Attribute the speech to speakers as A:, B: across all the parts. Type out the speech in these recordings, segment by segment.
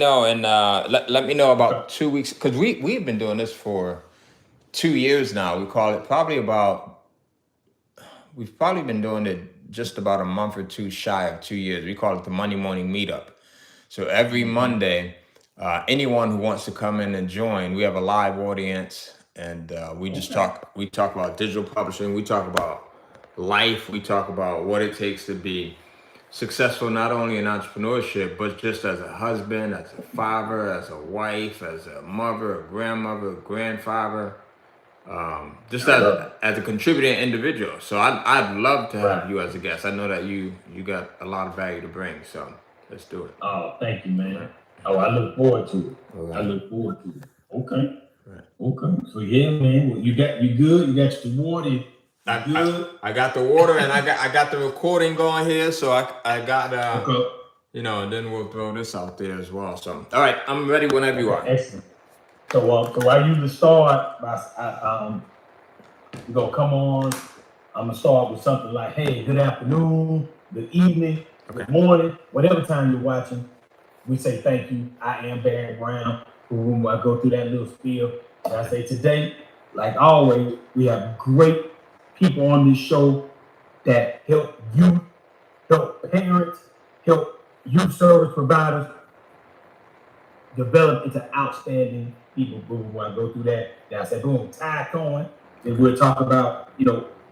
A: And let me know
B: Okay.
A: about 2 weeks because we've been doing this for 2 years now. We call it probably about we've probably been doing it just about a month or two shy of 2 years. We call it the Monday morning meetup. So every
B: Mm-hmm.
A: Monday, anyone who wants to come in and join, we have a live audience, and we just
B: Okay.
A: talk. We talk about digital publishing. We talk about life. We talk about what it takes to be successful, not only in entrepreneurship, but just as a husband, as a father, as a wife, as a mother, a grandmother, a grandfather, just
B: I love it.
A: as a contributing individual. So I'd love to have
B: Right.
A: you as a guest. I know that you got a lot of value to bring. So let's do it.
B: Oh, thank you, man.
A: Right.
B: Oh, I look forward to it. I
A: Okay.
B: look forward to it. Okay.
A: Right.
B: Okay. So yeah, man. Well, you good. You got your water. You
A: I, I
B: good.
A: I got the water and I got the recording going here. So I got
B: Okay.
A: and then we'll throw this out there as well. So all right, I'm ready whenever you
B: Okay.
A: are.
B: Excellent. So I usually start by we gonna come on. I'm gonna start with something like, "Hey, good afternoon, good evening,
A: Okay.
B: good morning, whatever time you're watching." We say thank you. I am Barry Brown. Boom, I go through that little spiel. And I say today, like always, we have great people on this show that help you, help parents, help youth service providers develop into outstanding people. Boom, I go through that. Then I say, boom, Ty Cohen. Then
A: Okay.
B: we'll talk about,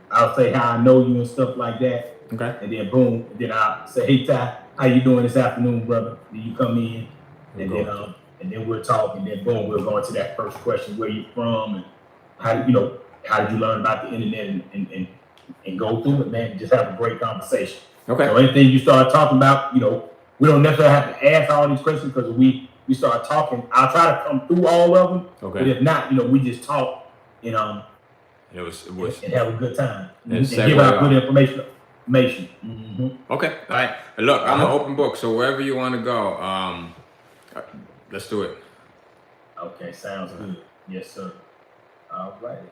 B: I'll say how I know you and stuff like that.
A: Okay.
B: And then boom, and then I'll say, hey Ty, how you doing this afternoon, brother? Then you come in,
A: We'll
B: and
A: go
B: then
A: into it.
B: and then we'll talk, and then boom, we'll go into that first question, where you from, and how did you learn about the internet, and go through it, man. Just have a great conversation.
A: Okay.
B: So anything you start talking about, we don't necessarily have to ask all these questions, because we start talking. I'll try to come through all of them, but
A: Okay.
B: if not, we just talk, and
A: It was
B: and have a good time,
A: and
B: and give
A: segue
B: out good
A: off.
B: information. Mm-hmm.
A: Okay. All right. Look, I'm an
B: Uh-huh.
A: open book, so wherever you want to go, uh, let's do it.
B: Okay, sounds
A: All right.
B: good. Yes, sir. All righty.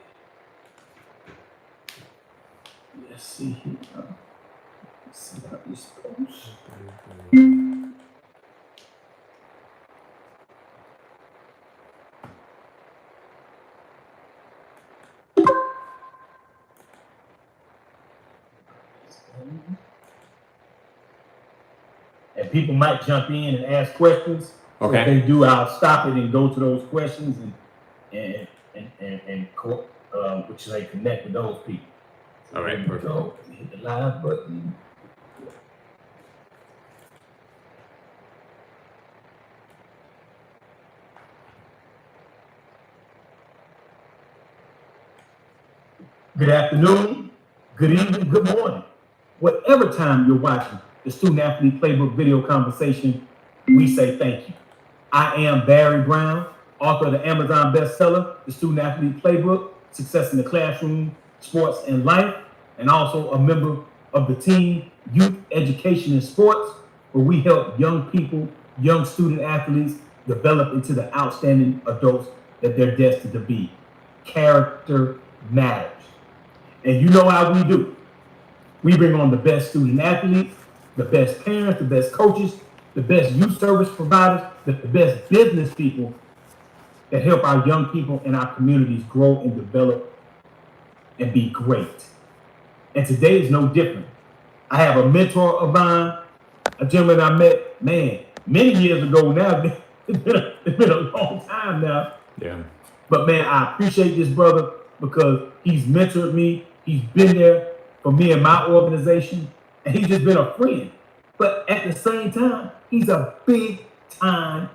B: Let's see here. Let's see how this goes. And people might jump in and ask questions. So if
A: Okay.
B: they do, I'll stop it and go to those questions, which they connect with those people. So
A: All
B: here
A: right.
B: we
A: Perfect.
B: go. Hit the live button. Good afternoon, good evening, good morning. Whatever time you're watching the Student Athlete Playbook video conversation, we say thank you. I am Barry Brown, author of the Amazon bestseller, The Student Athlete Playbook, Success in the Classroom, Sports and Life, and also a member of the team Youth Education and Sports, where we help young people, young student athletes develop into the outstanding adults that they're destined to be. Character matters. And you know how we do. We bring on the best student athletes, the best parents, the best coaches, the best youth service providers, the best business people that help our young people in our communities grow and develop and be great. And today is no different. I have a mentor of mine, a gentleman I met, man, many years ago now. It's been a long time now.
A: Yeah.
B: But man, I appreciate this brother because he's mentored me. He's been there for me and my organization, and he's just been a friend. But at the same time, he's a big time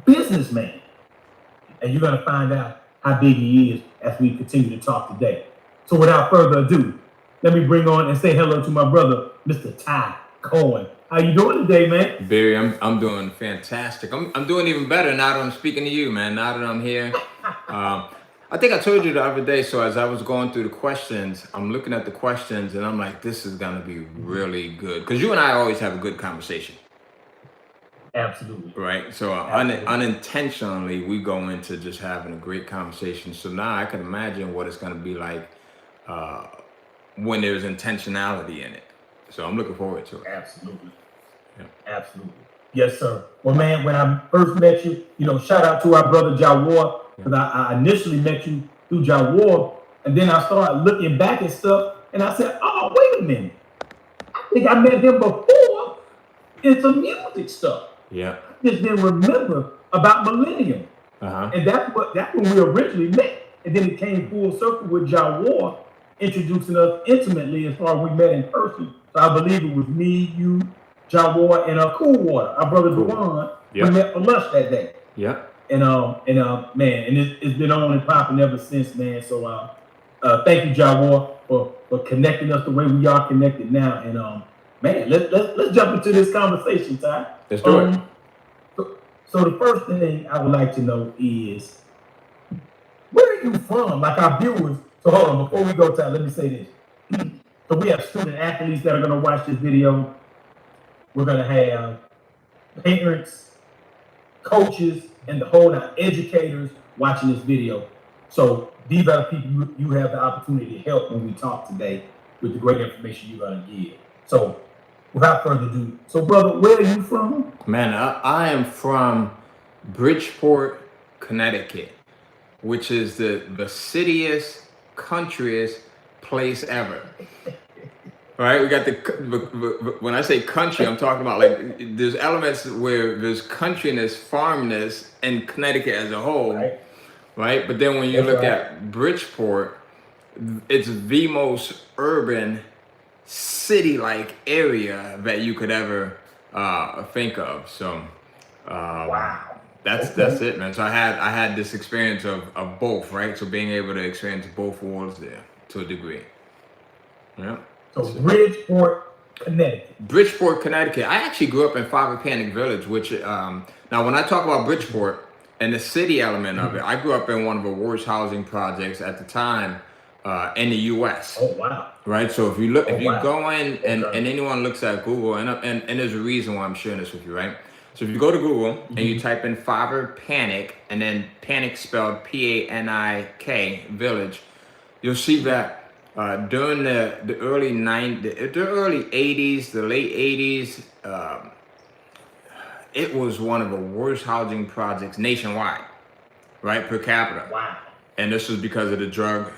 B: businessman. And you're going to find out how big he is as we continue to talk today. So without further ado, let me bring on and say hello to my brother, Mr. Ty Cohen. How you doing today, man?
A: Barry, I'm doing fantastic. I'm doing even better now that I'm speaking to you, man. Now that I'm here, um, I think I told you the other day. So as I was going through the questions, I'm looking at the questions, and I'm like, this is gonna be really good because you and I always have a good conversation,
B: Absolutely.
A: right? So
B: Absolutely.
A: unintentionally, we go into just having a great conversation. So now I can imagine what it's gonna be like uh, when there's intentionality in it. So I'm looking forward to it.
B: Absolutely.
A: Yeah.
B: Absolutely. Yes, sir. Well, man, when I first met you, shout out to our brother Jawar, because I initially met you through Jawar, and then I started looking back at stuff, and I said, oh, wait a minute. I think I met him before in some music stuff.
A: Yeah.
B: I just didn't remember about Millennium. And that's when we originally met. And then it came full circle with Jawar introducing us intimately as far as we met in person. So I believe it was me, you, Jawar, and Cool Water, our brother Dewan.
A: Yep.
B: We met for lunch that day.
A: Yep.
B: And man, and it's been on and popping ever since, man. So thank you, Jawar, for connecting us the way we are connected now. And man, let's jump into this conversation, Ty.
A: Let's do it.
B: So the first thing I would like to know is, where are you from? Like our viewers. So hold on, before we go, Ty, let me say this. So we have student athletes that are going to watch this video. We're going to have parents, coaches, and the whole lot educators watching this video. So these are the people you have the opportunity to help when we talk today with the great information you're going to give. So without further ado, so brother, where are you from?
A: Man, I am from Bridgeport, Connecticut, which is the cityest, countryest place ever. All right, we got when I say country, I'm talking about like there's elements where there's countryness, farmness, and Connecticut as a whole, right? But then when you look at Bridgeport, it's the most urban, city-like area that you could ever think of. So,
B: Wow,
A: that's it, man. So I had this experience of both, right? So being able to experience both worlds there to a degree. Yeah.
B: So Bridgeport, Connecticut.
A: Bridgeport, Connecticut. I actually grew up in Panic Village, which now when I talk about Bridgeport and the city element of it, I grew up in one of the worst housing projects at the time in the U.S.
B: Oh wow!
A: Right. So if you look, if you go in and anyone looks at Google, and there's a reason why I'm sharing this with you, right? So if you go to Google and you type in Father Panic and then Panic spelled Panik Village, you'll see that. During the early 80s, the late 80s, it was one of the worst housing projects nationwide, right, per capita.
B: Wow.
A: And this was because of the drug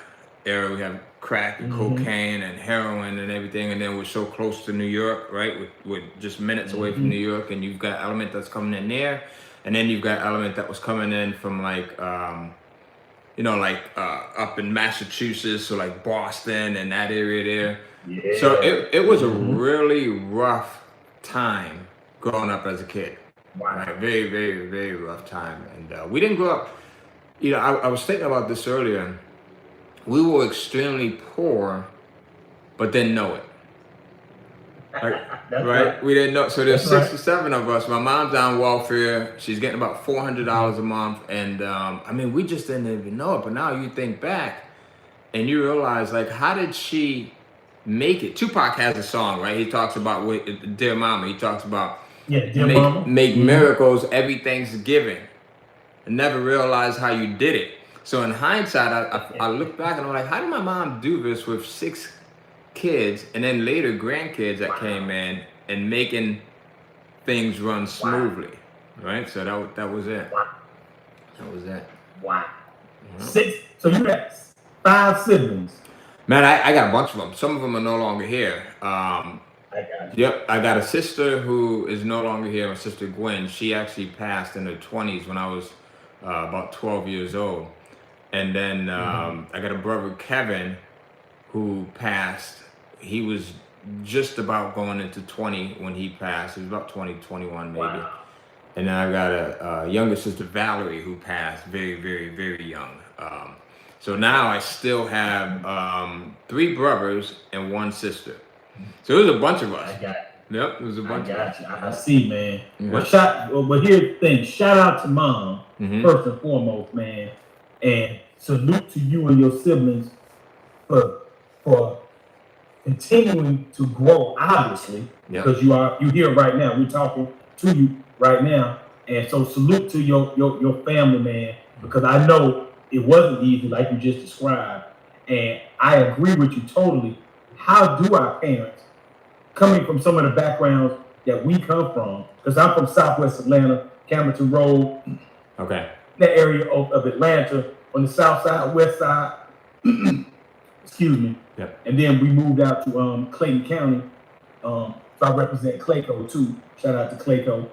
A: era. We have crack and cocaine and heroin and everything, and then we're so close to New York, right? We're just minutes away from New York, and you've got element that's coming in there, and then you've got element that was coming in from like up in Massachusetts, so like Boston and that area there. Yeah. So it was a really rough time growing up as a kid.
B: Wow.
A: Right? Very, very, very rough time. And we didn't grow up, I was thinking about this earlier. We were extremely poor, but didn't know it. Right? We didn't know. So there's six or seven of us. My mom's on welfare. She's getting about $400 a month. And we just didn't even know it. But now you think back and you realize, like, how did she make it? Tupac has a song, right? He talks about with Dear Mama. He talks about make miracles every Thanksgiving. And never realized how you did it. So in hindsight, I look back and I'm like, how did my mom do this with 6 kids and then later grandkids that came in and making things run smoothly, right? So that was it. That was it.
B: Wow. 6. So you got 5 siblings.
A: Man, I got a bunch of them. Some of them are no longer here.
B: I got you.
A: Yep, I got a sister who is no longer here. My sister Gwen. She actually passed in her 20s when I was about 12 years old. And then I got a brother Kevin who passed. He was just about going into 20 when he passed. He was about 20, 21 maybe. Wow. And then I got a younger sister, Valerie, who passed very, very, very young. So now I still have 3 brothers and 1 sister. So it was a bunch of us.
B: I got it.
A: Yep, it was a bunch of us.
B: I see, man. Yeah. Well, here's the thing. Shout out to Mom, first and foremost, man. And salute to you and your siblings for continuing to grow, obviously, because you're here right now. We're talking to you right now, and so salute to your family, man, because I know it wasn't easy, like you just described, and I agree with you totally. How do our parents, coming from some of the backgrounds that we come from, because I'm from Southwest Atlanta, Camerton Road,
A: Okay.
B: that area of Atlanta, on the south side, west side. Excuse me.
A: Yep.
B: And then we moved out to Clayton County. So I represent Clayco too. Shout out to Clayco.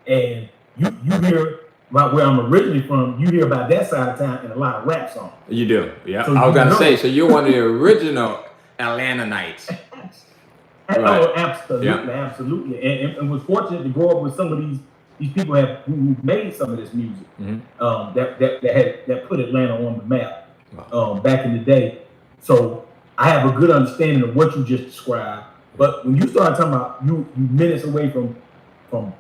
B: And you hear about where I'm originally from, you hear about that side of town in a lot of rap songs.
A: You do, yeah.
B: So
A: I was
B: you
A: gonna
B: know.
A: say, so you're one of the original Atlantanites. Right.
B: Oh, absolutely,
A: Yeah.
B: absolutely. And was fortunate to grow up with some of these people who made some of this music. That put Atlanta on the map.
A: Wow.
B: Back in the day. So I have a good understanding of what you just described. But when you start talking about you minutes away from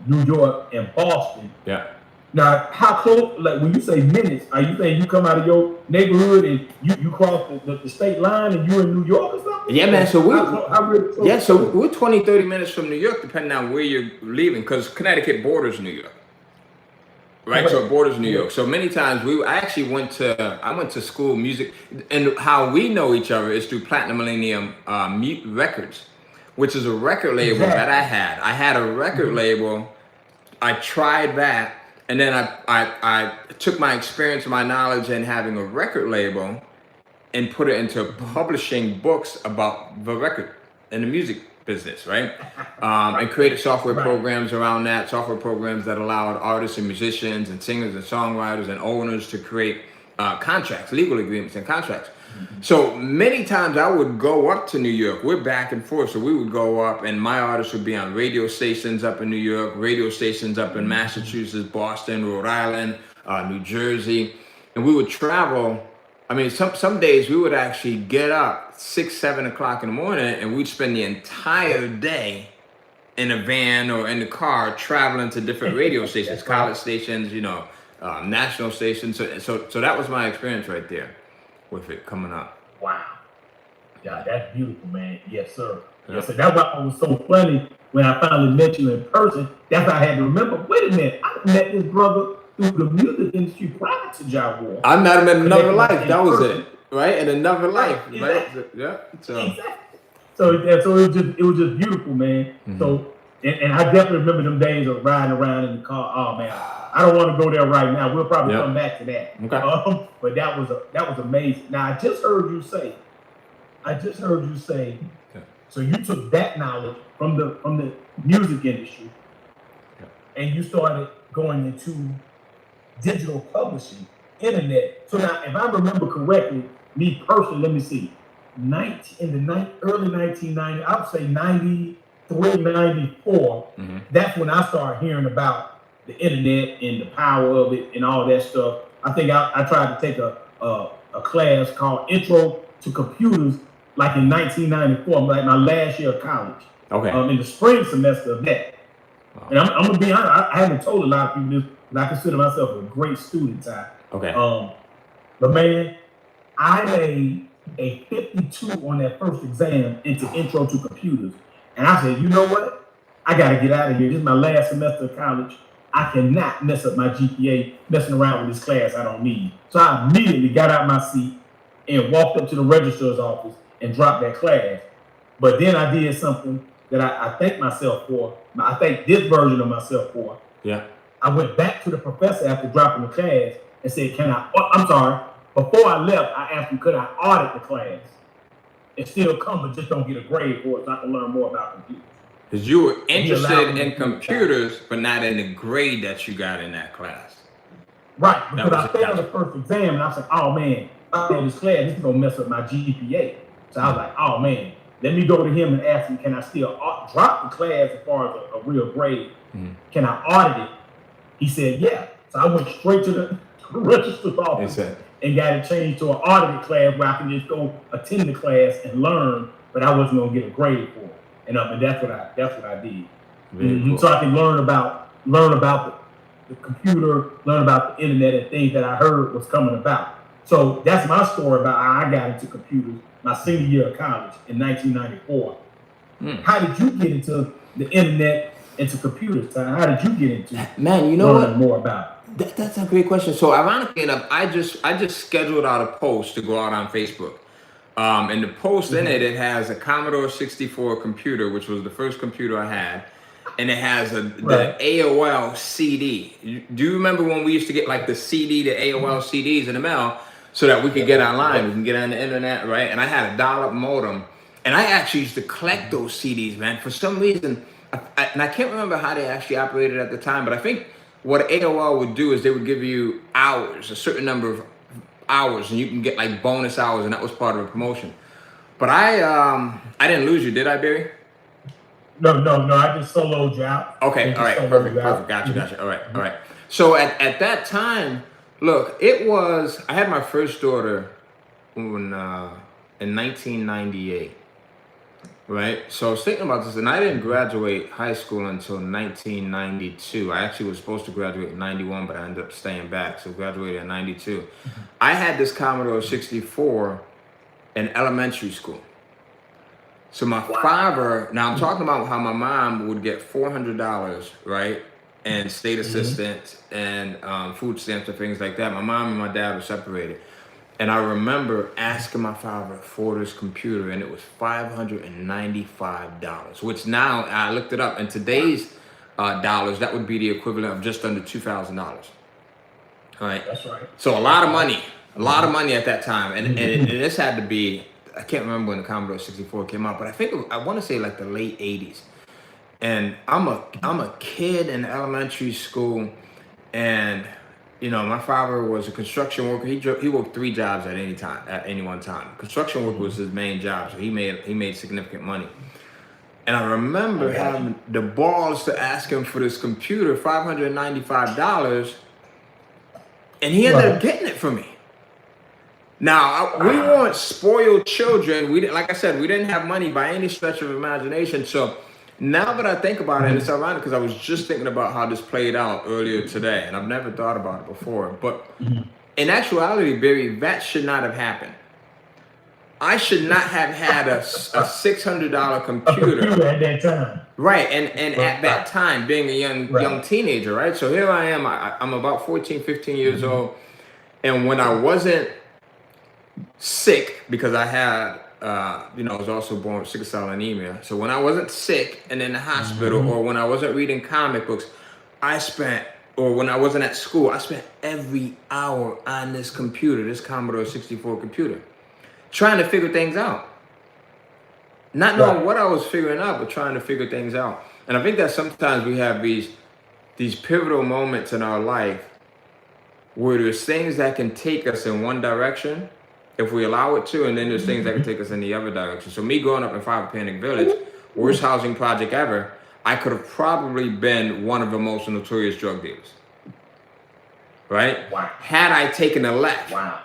B: New York and Boston.
A: Yeah.
B: Now, how close, like when you say minutes, are you saying you come out of your neighborhood and you cross the state line and you're in New York or something?
A: Yeah, man. So
B: we're
A: we're 20, 30 minutes from New York, depending on where you're leaving, because Connecticut borders New York. Right, so it borders New York. So many times I went to school music, and how we know each other is through Platinum Millennium Records, which is a record label that I had. I had a record label. I tried that, and then I took my experience, my knowledge in having a record label, and put it into publishing books about the record and the music business, right? And created software programs around that, software programs that allowed artists and musicians and singers and songwriters and owners to create contracts, legal agreements and contracts. So many times I would go up to New York. We're back and forth. So we would go up and my artists would be on radio stations up in New York, radio stations up in Massachusetts, Boston, Rhode Island, New Jersey. And we would travel. I mean, some days we would actually get up 6, 7 o'clock in the morning and we'd spend the entire day in a van or in the car traveling to different radio stations, college stations, national stations. So that was my experience right there with it coming up.
B: Wow. Yeah, that's beautiful, man. Yes, sir. Yeah. Yes, sir. That's why it was so funny when I finally met you in person. That's why I had to remember, wait a minute, I met this brother through the music industry prior to Jaguar.
A: I met him in another life. That was it, right? In another life, right?
B: Exactly.
A: Yeah. So.
B: Exactly. So it was just beautiful, man. Mm-hmm. So and I definitely remember them days of riding around in the car. Oh man, I don't want to go there right now. We'll probably come back to that.
A: Okay.
B: But that was amazing. Now I just heard you say. Okay. So you took that knowledge from the music industry, and you started going into digital publishing, internet. So now, if I remember correctly, me personally, let me see, early 1990, I would say 93, 94, that's when I started hearing about the internet and the power of it and all that stuff. I think I tried to take a class called Intro to Computers, like in 1994, like my last year of college.
A: Okay.
B: In the spring semester of that. Wow. And I'm gonna be honest, I haven't told a lot of people this, but I consider myself a great student, Ty.
A: Okay.
B: But man, I made a 52 on that first exam into Intro to Computers. And I said, you know what? I gotta get out of here. This is my last semester of college. I cannot mess up my GPA messing around with this class I don't need. So I immediately got out my seat and walked up to the registrar's office and dropped that class. But then I did something that I thank myself for. I thank this version of myself for.
A: Yeah.
B: I went back to the professor after dropping the class and said, before I left, I asked him, could I audit the class and still come, but just don't get a grade for it so I can learn more about computers.
A: Because you were interested in computers, but not in the grade that you got in that class.
B: Right, because I failed the first exam and I was like, oh man, I failed this class, this is gonna mess up my GPA. So I was like, oh man, let me go to him and ask him, can I still drop the class as far as a real grade? Can I audit it? He said, yeah. So I went straight to the registrar's office and got it changed to an audited class where I can just go attend the class and learn, but I wasn't gonna get a grade for it. And that's what I did. Cool. So I can learn about the computer, learn about the internet and things that I heard was coming about. So that's my story about how I got into computers my senior year of college in 1994. How did you get into the internet, into computers? How did you get into it?
A: Man, you know what?
B: More about
A: it? That's a great question. So ironically enough, I just scheduled out a post to go out on Facebook. And the post in it has a Commodore 64 computer, which was the first computer I had. And it has the AOL CD. Do you remember when we used to get like the CD, the AOL CDs in the mail so that we could get online, we can get on the internet, right? And I had a dial-up modem. And I actually used to collect those CDs, man. For some reason, and I can't remember how they actually operated at the time, but I think what AOL would do is they would give you hours, a certain number of hours, and you can get like bonus hours, and that was part of the promotion. But I didn't lose you, did I, Barry?
B: No. I just soloed you out.
A: Okay, all right, perfect. Gotcha. All right. So at that time, look, I had my first daughter in 1998, right? So I was thinking about this, and I didn't graduate high school until 1992. I actually was supposed to graduate in 91, but I ended up staying back, so graduated in 92. I had this Commodore 64 in elementary school. So my father, now I'm talking about how my mom would get $400, right? And state assistance and food stamps and things like that. My mom and my dad were separated. And I remember asking my father for this computer, and it was $595, which now I looked it up. In today's dollars, that would be the equivalent of just under $2,000. All right.
B: That's right.
A: So a lot of money at that time. And this had to be, I can't remember when the Commodore 64 came out, but I want to say like the late 80s. And I'm a kid in elementary school, and my father was a construction worker. He worked 3 jobs at any one time. Construction work was his main job, so he made significant money. And I remember having the balls to ask him for this computer, $595, and he ended up getting it for me. Now, we weren't spoiled children. Like I said, we didn't have money by any stretch of imagination. So now that I think about it, it's ironic because I was just thinking about how this played out earlier today, and I've never thought about it before. But in actuality, Barry, that should not have happened. I should not have had a $600 computer
B: at that time.
A: Right, and at that time, being a young teenager, right? So here I am, I'm about 14, 15 years old, and when I wasn't sick, because I had, I was also born with sickle cell anemia. So when I wasn't sick and in the hospital, or when I wasn't reading comic books, or when I wasn't at school, I spent every hour on this computer, this Commodore 64 computer, trying to figure things out. Not knowing what I was figuring out, but trying to figure things out. And I think that sometimes we have these pivotal moments in our life where there's things that can take us in one direction if we allow it to, and then there's things that can take us in the other direction. So me growing up in Five Panic Village, worst housing project ever, I could have probably been one of the most notorious drug dealers. Right?
B: Wow.
A: Had I taken a left.
B: Wow.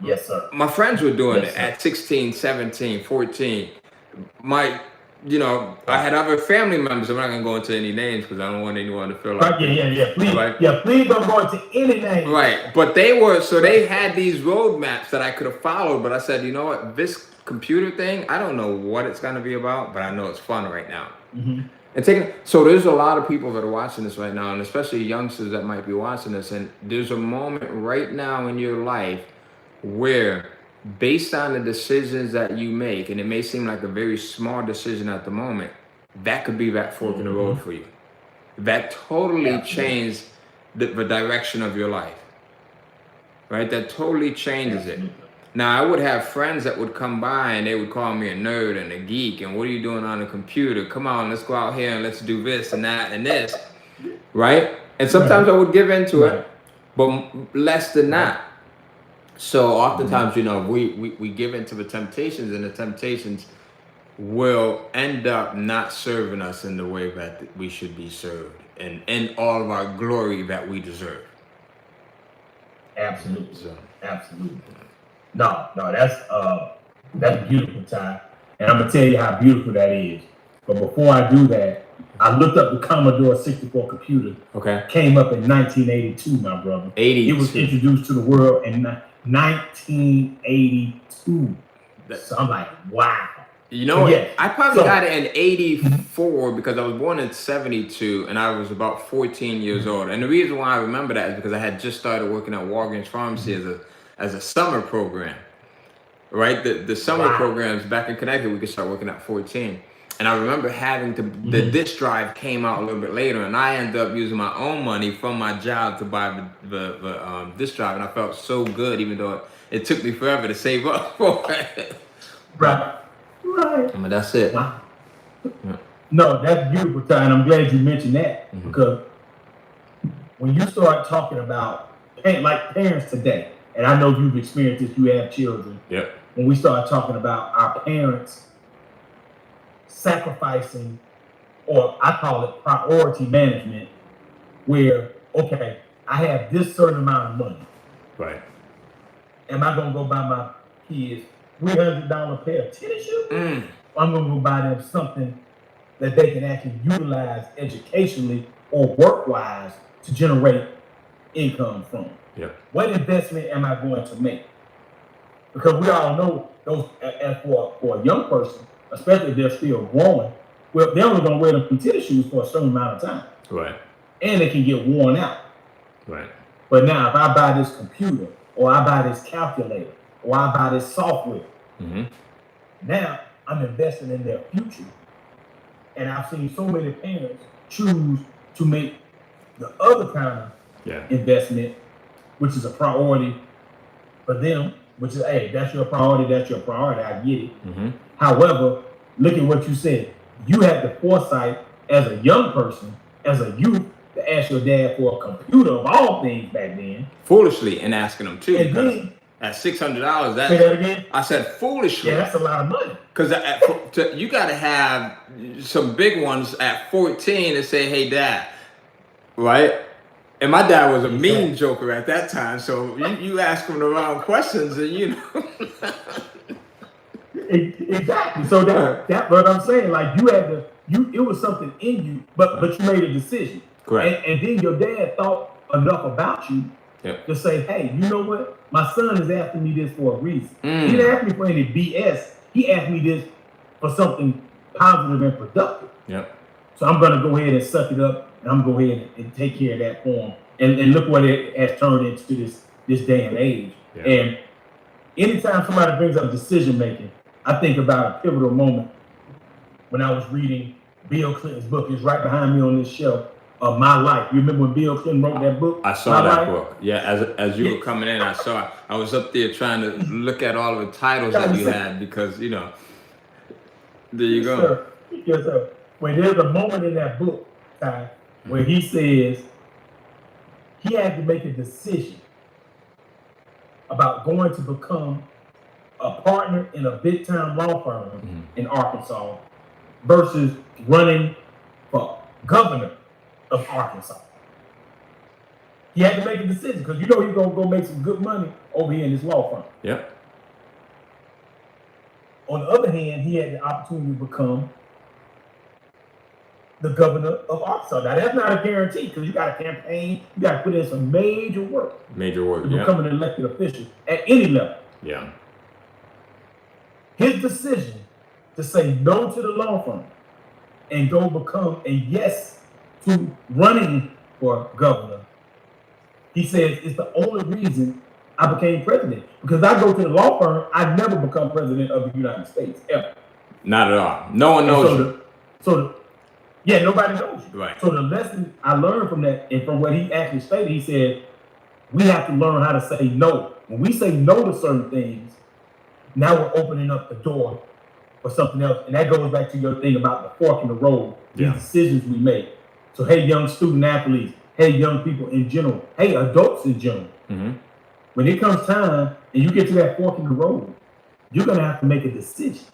B: Yes, sir.
A: My friends were doing it at 16, 17, 14. I had other family members. I'm not going to go into any names because I don't want anyone to feel like...
B: Yeah. Please don't go into any names.
A: Right. But they had these roadmaps that I could have followed, but I said, you know what? This computer thing, I don't know what it's going to be about, but I know it's fun right now. So there's a lot of people that are watching this right now, and especially youngsters that might be watching this, and there's a moment right now in your life where, based on the decisions that you make, and it may seem like a very small decision at the moment, that could be that fork in the road for you. That totally changed the direction of your life, right? That totally changes it. Now, I would have friends that would come by and they would call me a nerd and a geek, and what are you doing on the computer? Come on, let's go out here and let's do this and that and this, right? And sometimes I would give into it, but less than that. So oftentimes, we give into the temptations, and the temptations will end up not serving us in the way that we should be served, and in all of our glory that we deserve.
B: Absolutely. Absolutely. No, that's beautiful, Ty. And I'm gonna tell you how beautiful that is. But before I do that, I looked up the Commodore 64 computer.
A: Okay.
B: Came up in 1982, my brother.
A: 82.
B: It was introduced to the world in 1982. So I'm like, wow.
A: I probably got it in 84 because I was born in 72 and I was about 14 years old. And the reason why I remember that is because I had just started working at Walgreens Pharmacy as a summer program. right? The summer
B: Wow.
A: programs back in Connecticut, we could start working at 14. And I remember having to, the disc drive came out a little bit later, and I ended up using my own money from my job to buy the disc drive, and I felt so good, even though it took me forever to save up for it.
B: Right. Right.
A: I mean, that's it.
B: Wow.
A: Yeah.
B: No, that's beautiful, Ty, and I'm glad you mentioned that because when you start talking about like parents today, and I know you've experienced this, you have children.
A: Yep.
B: When we start talking about our parents sacrificing, or I call it priority management, where, okay, I have this certain amount of money.
A: Right.
B: Am I gonna go buy my kids $300 pair of tennis shoes? Or I'm gonna go buy them something that they can actually utilize educationally or work-wise to generate income from?
A: Yep.
B: What investment am I going to make? Because we all know those, and for a young person, especially if they're still growing, well, they're only gonna wear them tennis shoes for a certain amount of time.
A: Right.
B: And they can get worn out.
A: Right.
B: But now if I buy this computer, or I buy this calculator, or I buy this software, now I'm investing in their future. And I've seen so many parents choose to make the other kind of investment, which is a priority for them, which is, hey, that's your priority, I get it. However, look at what you said. You had the foresight as a young person, as a youth, to ask your dad for a computer of all things back then.
A: Foolishly, and asking them too.
B: And then,
A: at $600,
B: say that again?
A: I said foolishly.
B: Yeah, that's a lot of money.
A: Because you got to have some big ones at 14 to say, hey, Dad, right? And my dad was a mean joker at that time, so you ask him the wrong questions, and you know.
B: Exactly. So that's what I'm saying. Like you had to, it was something in you, but you made a decision.
A: Correct.
B: And then your dad thought enough about you to say, hey, you know what? My son is asking me this for a reason. He didn't ask me for any BS. He asked me this for something positive and productive.
A: Yep.
B: So I'm gonna go ahead and suck it up, and I'm gonna go ahead and take care of that for him. And look what it has turned into this day and age.
A: Yeah.
B: And anytime somebody brings up decision making, I think about a pivotal moment when I was reading Bill Clinton's book. It's right behind me on this shelf, of My Life. You remember when Bill Clinton wrote that book?
A: I saw that book. Yeah, as you were coming in, I saw it. I was up there trying to look at all of the titles that you had because, you know, there you go.
B: Sir. Yes, sir. When there's a moment in that book, Ty, where he says he had to make a decision about going to become a partner in a big time law firm in Arkansas versus running for governor of Arkansas. He had to make a decision because you know he's gonna go make some good money over here in this law firm.
A: Yep.
B: On the other hand, he had the opportunity to become the governor of Arkansas. Now that's not a guarantee because you got to campaign, you got to put in some major work.
A: Major work.
B: To become an elected official at any level.
A: Yeah.
B: His decision to say no to the law firm and go become a yes to running for governor, he says it's the only reason I became president. Because I go to the law firm, I'd never become president of the United States, ever.
A: Not at all. No one knows you.
B: Yeah, nobody knows you.
A: Right.
B: So the lesson I learned from that, and from what he actually stated, he said, we have to learn how to say no. When we say no to certain things, now we're opening up the door for something else. And that goes back to your thing about the fork in the road, these decisions we make. So, hey, young student athletes, hey, young people in general, hey, adults in general. When it comes time and you get to that fork in the road, you're going to have to make a decision.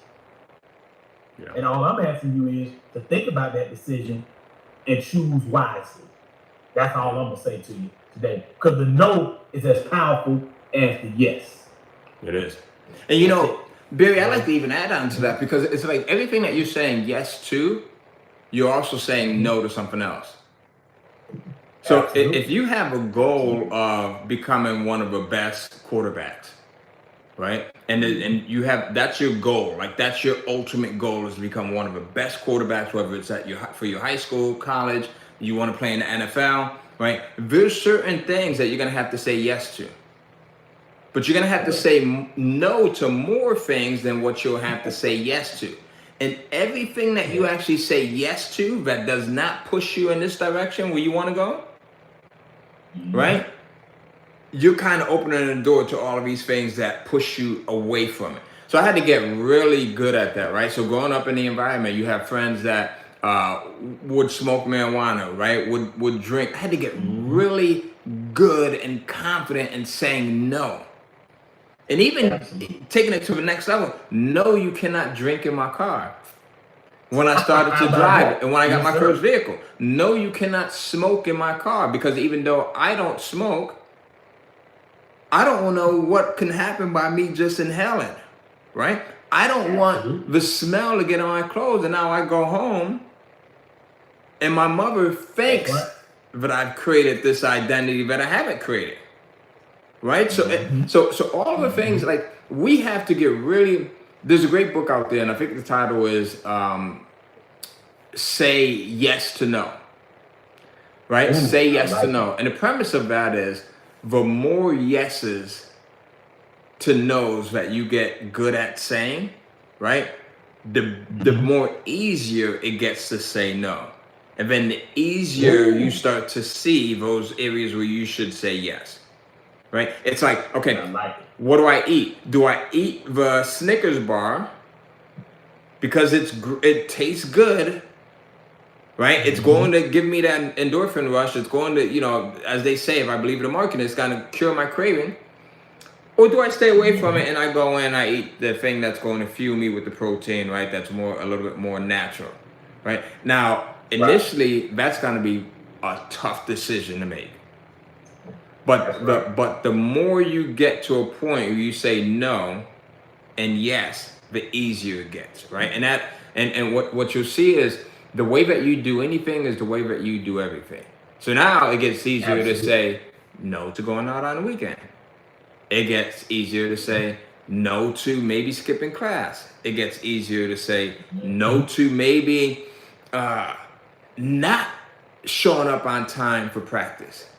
B: Yeah. And all I'm asking you is to think about that decision and choose wisely. That's all I'm going to say to you today. Because the no is as powerful as the yes.
A: It is. And you know, Barry, I'd like to even add on to that because it's like everything that you're saying yes to, you're also saying no to something else. So if you have a goal of becoming one of the best quarterbacks, right? And you have, that's your goal, like that's your ultimate goal is to become one of the best quarterbacks, whether it's for your high school, college, you want to play in the NFL, right? There's certain things that you're going to have to say yes to. but you're going to have to say no to more things than what you'll have to say yes to. And everything that you actually say yes to that does not push you in this direction where you want to go, right? You're kind of opening the door to all of these things that push you away from it. So I had to get really good at that, right? So growing up in the environment, you have friends that would smoke marijuana, right? Would drink. I had to get really good and confident in saying no. And even taking it to the next level, no, you cannot drink in my car. When I started to drive and when I got my first vehicle, no, you cannot smoke in my car, because even though I don't smoke, I don't know what can happen by me just inhaling, right? I don't want the smell to get on my clothes, and now I go home and my mother thinks that I've created this identity that I haven't created, right? So, so all of the things, like, we have to get really. There's a great book out there, and I think the title is "Say Yes to No." Right? Say yes to no, and the premise of that is the more yeses to no's that you get good at saying, right? The more easier it gets to say no. And then the easier you start to see those areas where you should say yes, right? It's like, okay, what do I eat? Do I eat the Snickers bar because it tastes good, right? It's going to give me that endorphin rush. It's going to, you know, as they say, if I believe in the marketing, it's going to cure my craving. Or do I stay away from it and I go in, I eat the thing that's going to fuel me with the protein, right? That's a little bit more natural, right? Now, initially, that's going to be a tough decision to make. But the more you get to a point where you say no and yes, the easier it gets, right? And what you'll see is the way that you do anything is the way that you do everything. So now it gets easier to say no to going out on the weekend. It gets easier to say no to maybe skipping class. It gets easier to say no to maybe not showing up on time for practice.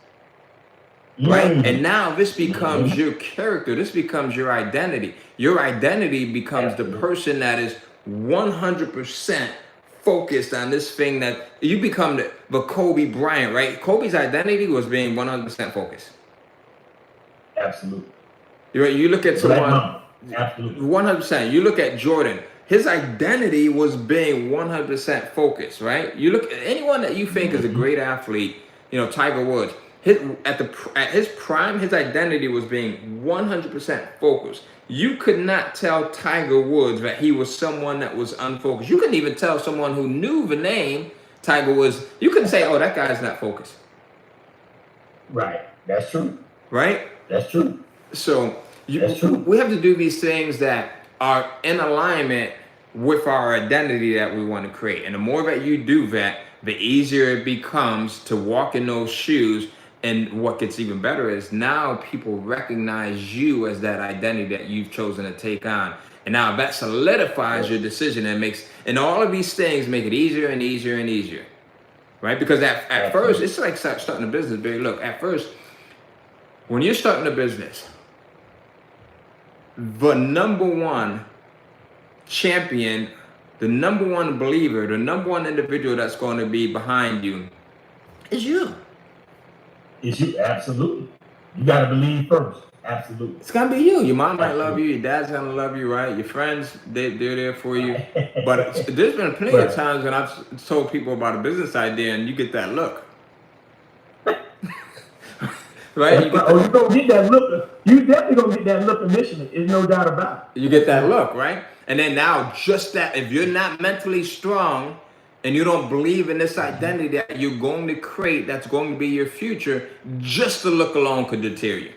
A: Right? And now this becomes your character. This becomes your identity. Your identity becomes the person that is 100% focused on this thing, that you become the Kobe Bryant, right? Kobe's identity was being 100% focused.
B: Absolutely.
A: Right? You look at someone, 100%. You look at Jordan. His identity was being 100% focused, right? You look at anyone that you think is a great athlete, you know, Tiger Woods. At his prime, his identity was being 100% focused. You could not tell Tiger Woods that he was someone that was unfocused. You couldn't even tell someone who knew the name Tiger Woods. You couldn't say, "Oh, that guy's not focused."
B: Right. That's true.
A: Right?
B: That's true.
A: So
B: That's true.
A: We have to do these things that are in alignment with our identity that we want to create. And the more that you do that, the easier it becomes to walk in those shoes. And what gets even better is now people recognize you as that identity that you've chosen to take on. And now that solidifies your decision and all of these things make it easier and easier and easier, right? Because at first, it's like starting a business, baby. Look, at first, when you're starting a business, the number one champion, the number one believer, the number one individual that's going to be behind you is you.
B: Is you? Absolutely. You got to believe first. Absolutely.
A: It's gonna be you. Your mom might love you. Your dad's gonna love you, right? Your friends, they're there for you. But there's been plenty of times when I've told people about a business idea, and you get that look, right?
B: You gonna get that look. You definitely gonna get that look initially. There's no doubt about it.
A: You get that look, right? And then now, just that, if you're not mentally strong and you don't believe in this identity that you're going to create, that's going to be your future, just the look alone could deter you.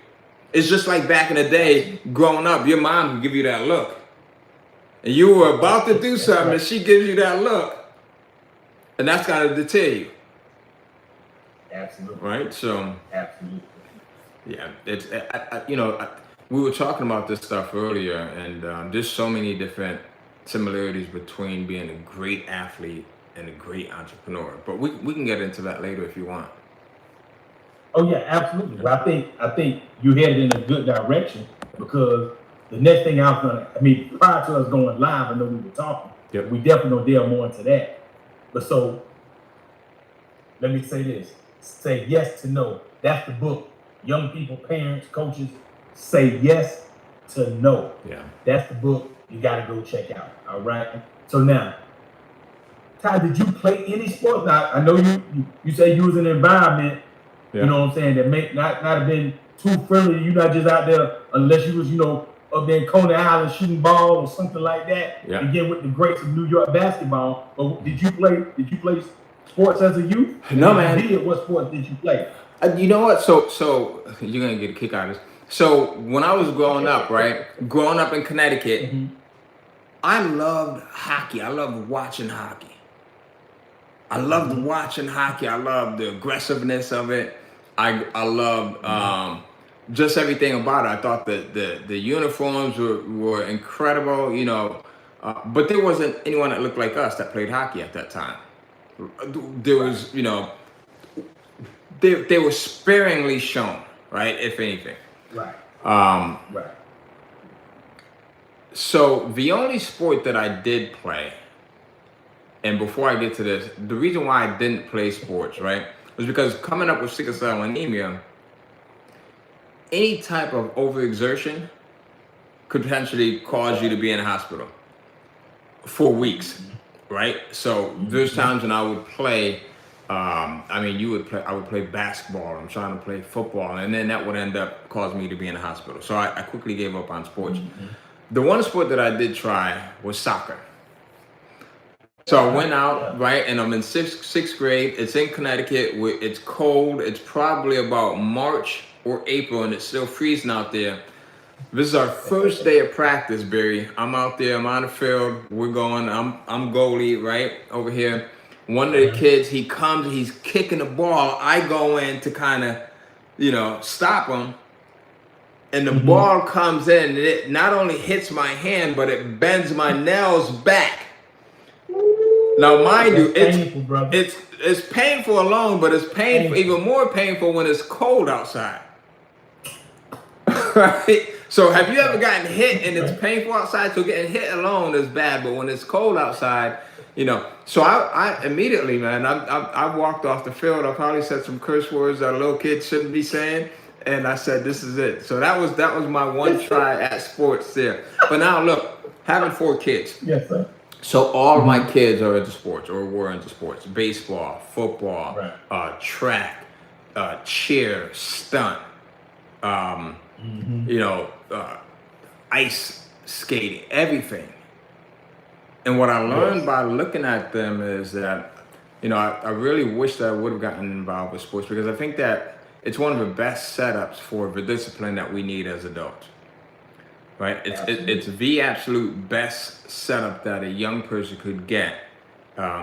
A: It's just like back in the day, growing up, your mom would give you that look. And you were about to do something, and she gives you that look. And that's going to deter you.
B: Absolutely.
A: Right? So,
B: absolutely.
A: Yeah, it's, we were talking about this stuff earlier, and there's so many different similarities between being a great athlete and a great entrepreneur. But we can get into that later if you want.
B: Oh yeah, absolutely. Well, I think you headed in a good direction because the next thing I was gonna, prior to us going live, I know we were talking.
A: Yep.
B: We definitely gonna delve more into that. But so, let me say this: say yes to no. That's the book. Young people, parents, coaches, say yes to no.
A: Yeah.
B: That's the book you gotta go check out. All right. So now, Ty, did you play any sports? Now, I know you say you was in an environment,
A: Yeah.
B: you know what I'm saying, that may not have been too friendly. You're not just out there unless you was, up there in Cohen Island shooting ball or something like that.
A: Yeah.
B: Again, with the greats of New York basketball. But did you play sports as a youth?
A: No,
B: and
A: man.
B: If you did, what sports did you play?
A: You know what? So you're gonna get a kick out of this. So when I was growing up, right? Growing up in Connecticut, I loved hockey. I loved watching hockey. I loved watching hockey. I loved the aggressiveness of it. I loved just everything about it. I thought that the uniforms were incredible, but there wasn't anyone that looked like us that played hockey at that time. There was, they were sparingly shown, right? If anything.
B: Right. Right.
A: So the only sport that I did play, and before I get to this, the reason why I didn't play sports, right, was because coming up with sickle cell anemia, any type of overexertion could potentially cause you to be in a hospital for weeks, right? So there's times when I would play, I would play basketball, I'm trying to play football, and then that would end up causing me to be in a hospital. So I quickly gave up on sports. The one sport that I did try was soccer. So I went out, right, and I'm in sixth grade. It's in Connecticut. It's cold. It's probably about March or April, and it's still freezing out there. This is our first day of practice, Barry. I'm out there. I'm on the field. We're going. I'm goalie, right, over here. One of the kids, he comes, he's kicking the ball. I go in to kind of, stop him. And the ball comes in, and it not only hits my hand, but it bends my nails back. Now, mind you, it's painful alone, but it's painful, even more painful when it's cold outside. Right? So have you ever gotten hit and it's painful outside? So getting hit alone is bad, but when it's cold outside, So I immediately, man, I walked off the field. I probably said some curse words that a little kid shouldn't be saying. And I said, this is it. So that was my one try at sports there. But now look, having 4 kids.
B: Yes, sir.
A: So all of my kids are into sports or were into sports. Baseball, football, track, cheer, stunt, ice skating, everything. And what I learned by looking at them is that, I really wish that I would have gotten involved with sports, because I think that it's one of the best setups for the discipline that we need as adults. Right? It's the absolute best setup that a young person could get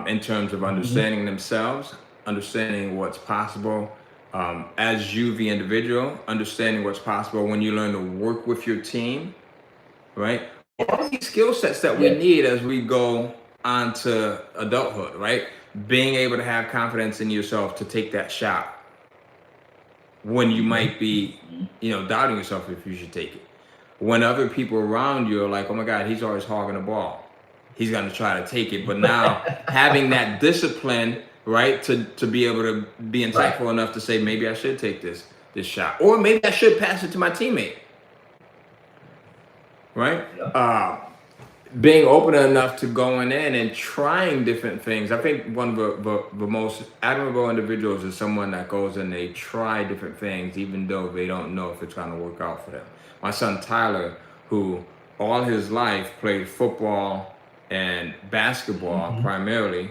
A: in terms of understanding themselves, understanding what's possible as you, the individual, understanding what's possible when you learn to work with your team, right? All these skill sets that we need as we go on to adulthood, right? Being able to have confidence in yourself to take that shot when you might be, doubting yourself if you should take it. When other people around you are like, oh my God, he's always hogging the ball, he's going to try to take it. But now having that discipline, right, to be able to be insightful enough to say, maybe I should take this shot, or maybe I should pass it to my teammate, right? Being open enough to going in and trying different things. I think one of the most admirable individuals is someone that goes and they try different things, even though they don't know if it's going to work out for them. My son Tyler, who all his life played football and basketball primarily,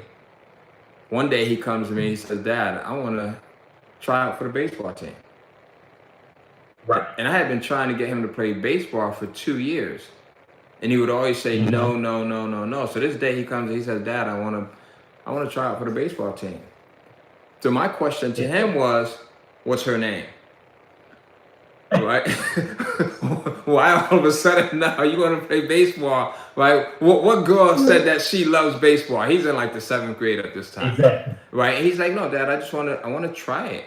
A: one day he comes to me, he says, Dad, I want to try out for the baseball team. Right. And I had been trying to get him to play baseball for 2 years. And he would always say, no. So this day he comes and he says, Dad, I want to try out for the baseball team. So my question to him was, what's her name? Right? Why all of a sudden now you want to play baseball? Right? What girl said that she loves baseball? He's in like the 7th grade at this time.
B: Exactly.
A: Right? And he's like, no, Dad, I want to try it.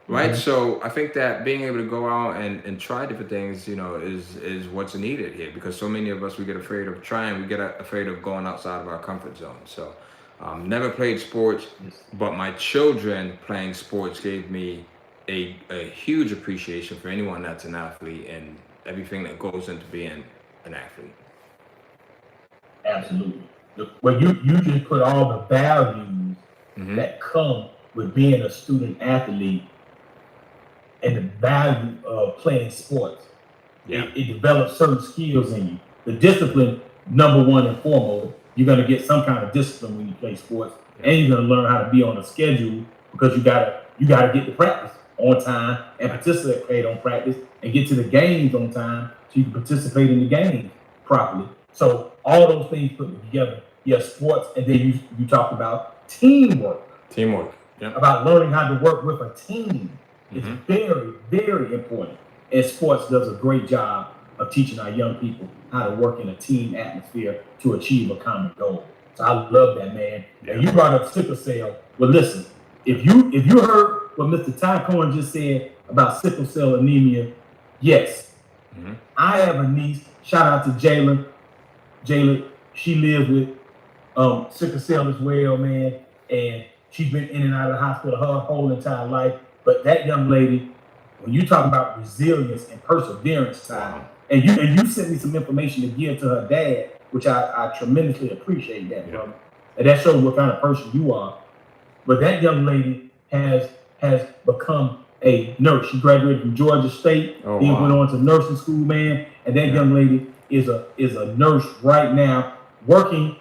A: right? So I think that being able to go out and try different things, you know, is what's needed here, because so many of us, we get afraid of trying, we get afraid of going outside of our comfort zone. So never played sports, but my children playing sports gave me a huge appreciation for anyone that's an athlete and everything that goes into being an athlete.
B: Absolutely. Well, you just put all the values that come with being a student athlete and the value of playing sports.
A: Yeah.
B: It develops certain skills in you. The discipline, number one and foremost, you're going to get some kind of discipline when you play sports, and you're going to learn how to be on a schedule, because you gotta get to practice on time and participate on practice and get to the games on time so you can participate in the games properly. So all those things put together, yes, sports, and then you talked about teamwork.
A: Teamwork. Yeah.
B: About learning how to work with a team. It's very, very important. And sports does a great job of teaching our young people how to work in a team atmosphere to achieve a common goal. So I love that, man. Yeah. And you brought up sickle cell. Well, listen, if you heard what Mr. Cohen just said about sickle cell anemia, yes, I have a niece. Shout out to Jayla. Jayla, she lives with sickle cell as well, man. And she's been in and out of the hospital her whole entire life. But that young lady, when you talk about resilience and perseverance time, and you sent me some information to give to her dad, which I tremendously appreciate that, brother. And that shows what kind of person you are. But that young lady has become a nurse. She graduated from Georgia State, then went on to nursing school, man. And that young lady is a nurse right now, working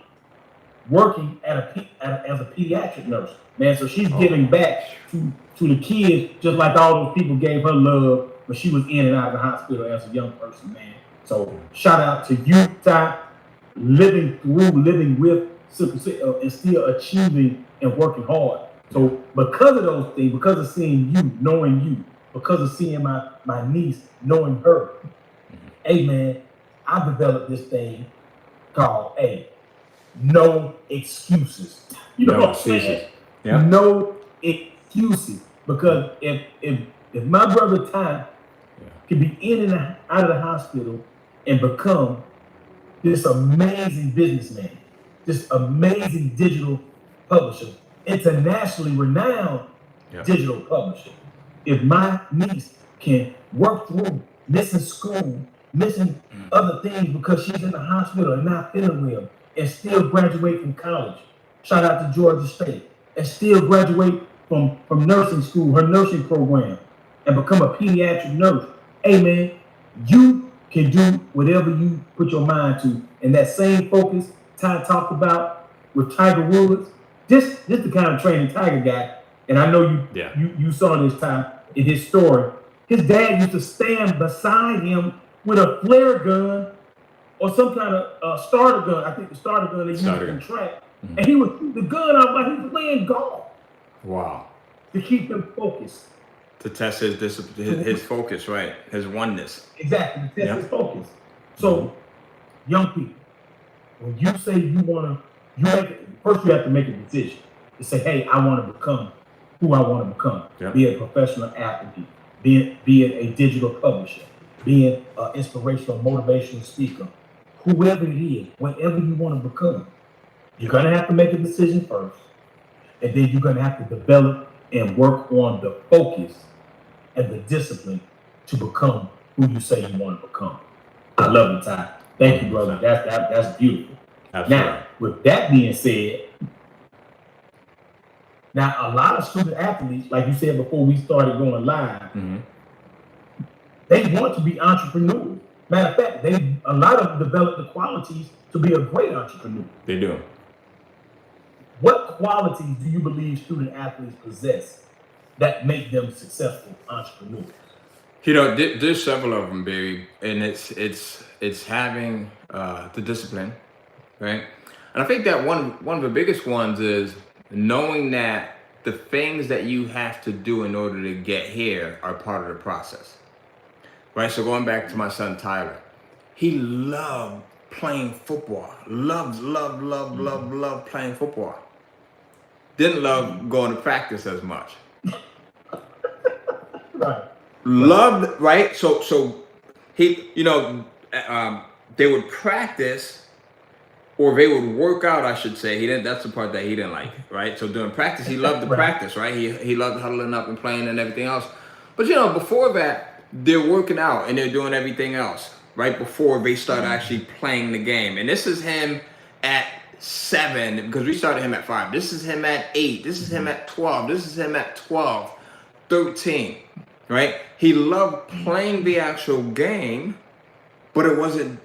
B: as a pediatric nurse, man. So she's giving back to the kids, just like all those people gave her love when she was in and out of the hospital as a young person, man. So shout out to you, Ty, living with sickle cell and still achieving and working hard. So because of those things, because of seeing you, knowing you, because of seeing my niece, knowing her, hey man, I developed this thing called no excuses. You know what I'm saying? Yeah. No excuses. Because if my brother Ty could be in and out of the hospital and become this amazing businessman, this amazing digital publisher, internationally renowned digital publisher, if my niece can work through missing school, missing other things because she's in the hospital and not feeling well, and still graduate from college, shout out to Georgia State, and still graduate from nursing school, her nursing program, and become a pediatric nurse. Hey man, you can do whatever you put your mind to. And that same focus Ty talked about with Tiger Woods, this the kind of training Tiger got. And I know you saw this time in his story. His dad used to stand beside him with a flare gun or some kind of starter gun. I think the starter gun they used in track. And he would shoot the gun out like he was playing golf.
A: Wow.
B: To keep him focused.
A: To test his discipline, his focus, right? His oneness.
B: Exactly, to test his focus. So, young people, when you say you want to, first you have to make a decision to say, hey, I want to become who I want to become. Yep. Be a professional athlete, be it a digital publisher, be it an inspirational, motivational speaker, whoever it is, whatever you want to become, you're going to have to make a decision first. And then you're going to have to develop and work on the focus and the discipline to become who you say you want to become. I love you, Ty. Thank you, brother. That's beautiful. Absolutely. Now, with that being said, now a lot of student athletes, like you said before we started going live, they want to be entrepreneurs. Matter of fact, a lot of them develop the qualities to be a great entrepreneur.
A: They do.
B: What qualities do you believe student athletes possess that make them successful entrepreneurs?
A: You know, there's several of them, baby, and it's having the discipline, right? And I think that one of the biggest ones is knowing that the things that you have to do in order to get here are part of the process, right? So going back to my son Tyler, he loved playing football, loved playing football. Didn't love going to practice as much.
B: Right.
A: Loved, right? So he, they would practice, or they would work out, I should say. He didn't. That's the part that he didn't like, right? So during practice, he loved the
B: Right.
A: practice, right? He loved huddling up and playing and everything else. But before that, they're working out and they're doing everything else right before they start actually playing the game. And this is him at 7, because we started him at 5. This is him at 8. This is him at 12. This is him at 12, 13, right? He loved playing the actual game, but it wasn't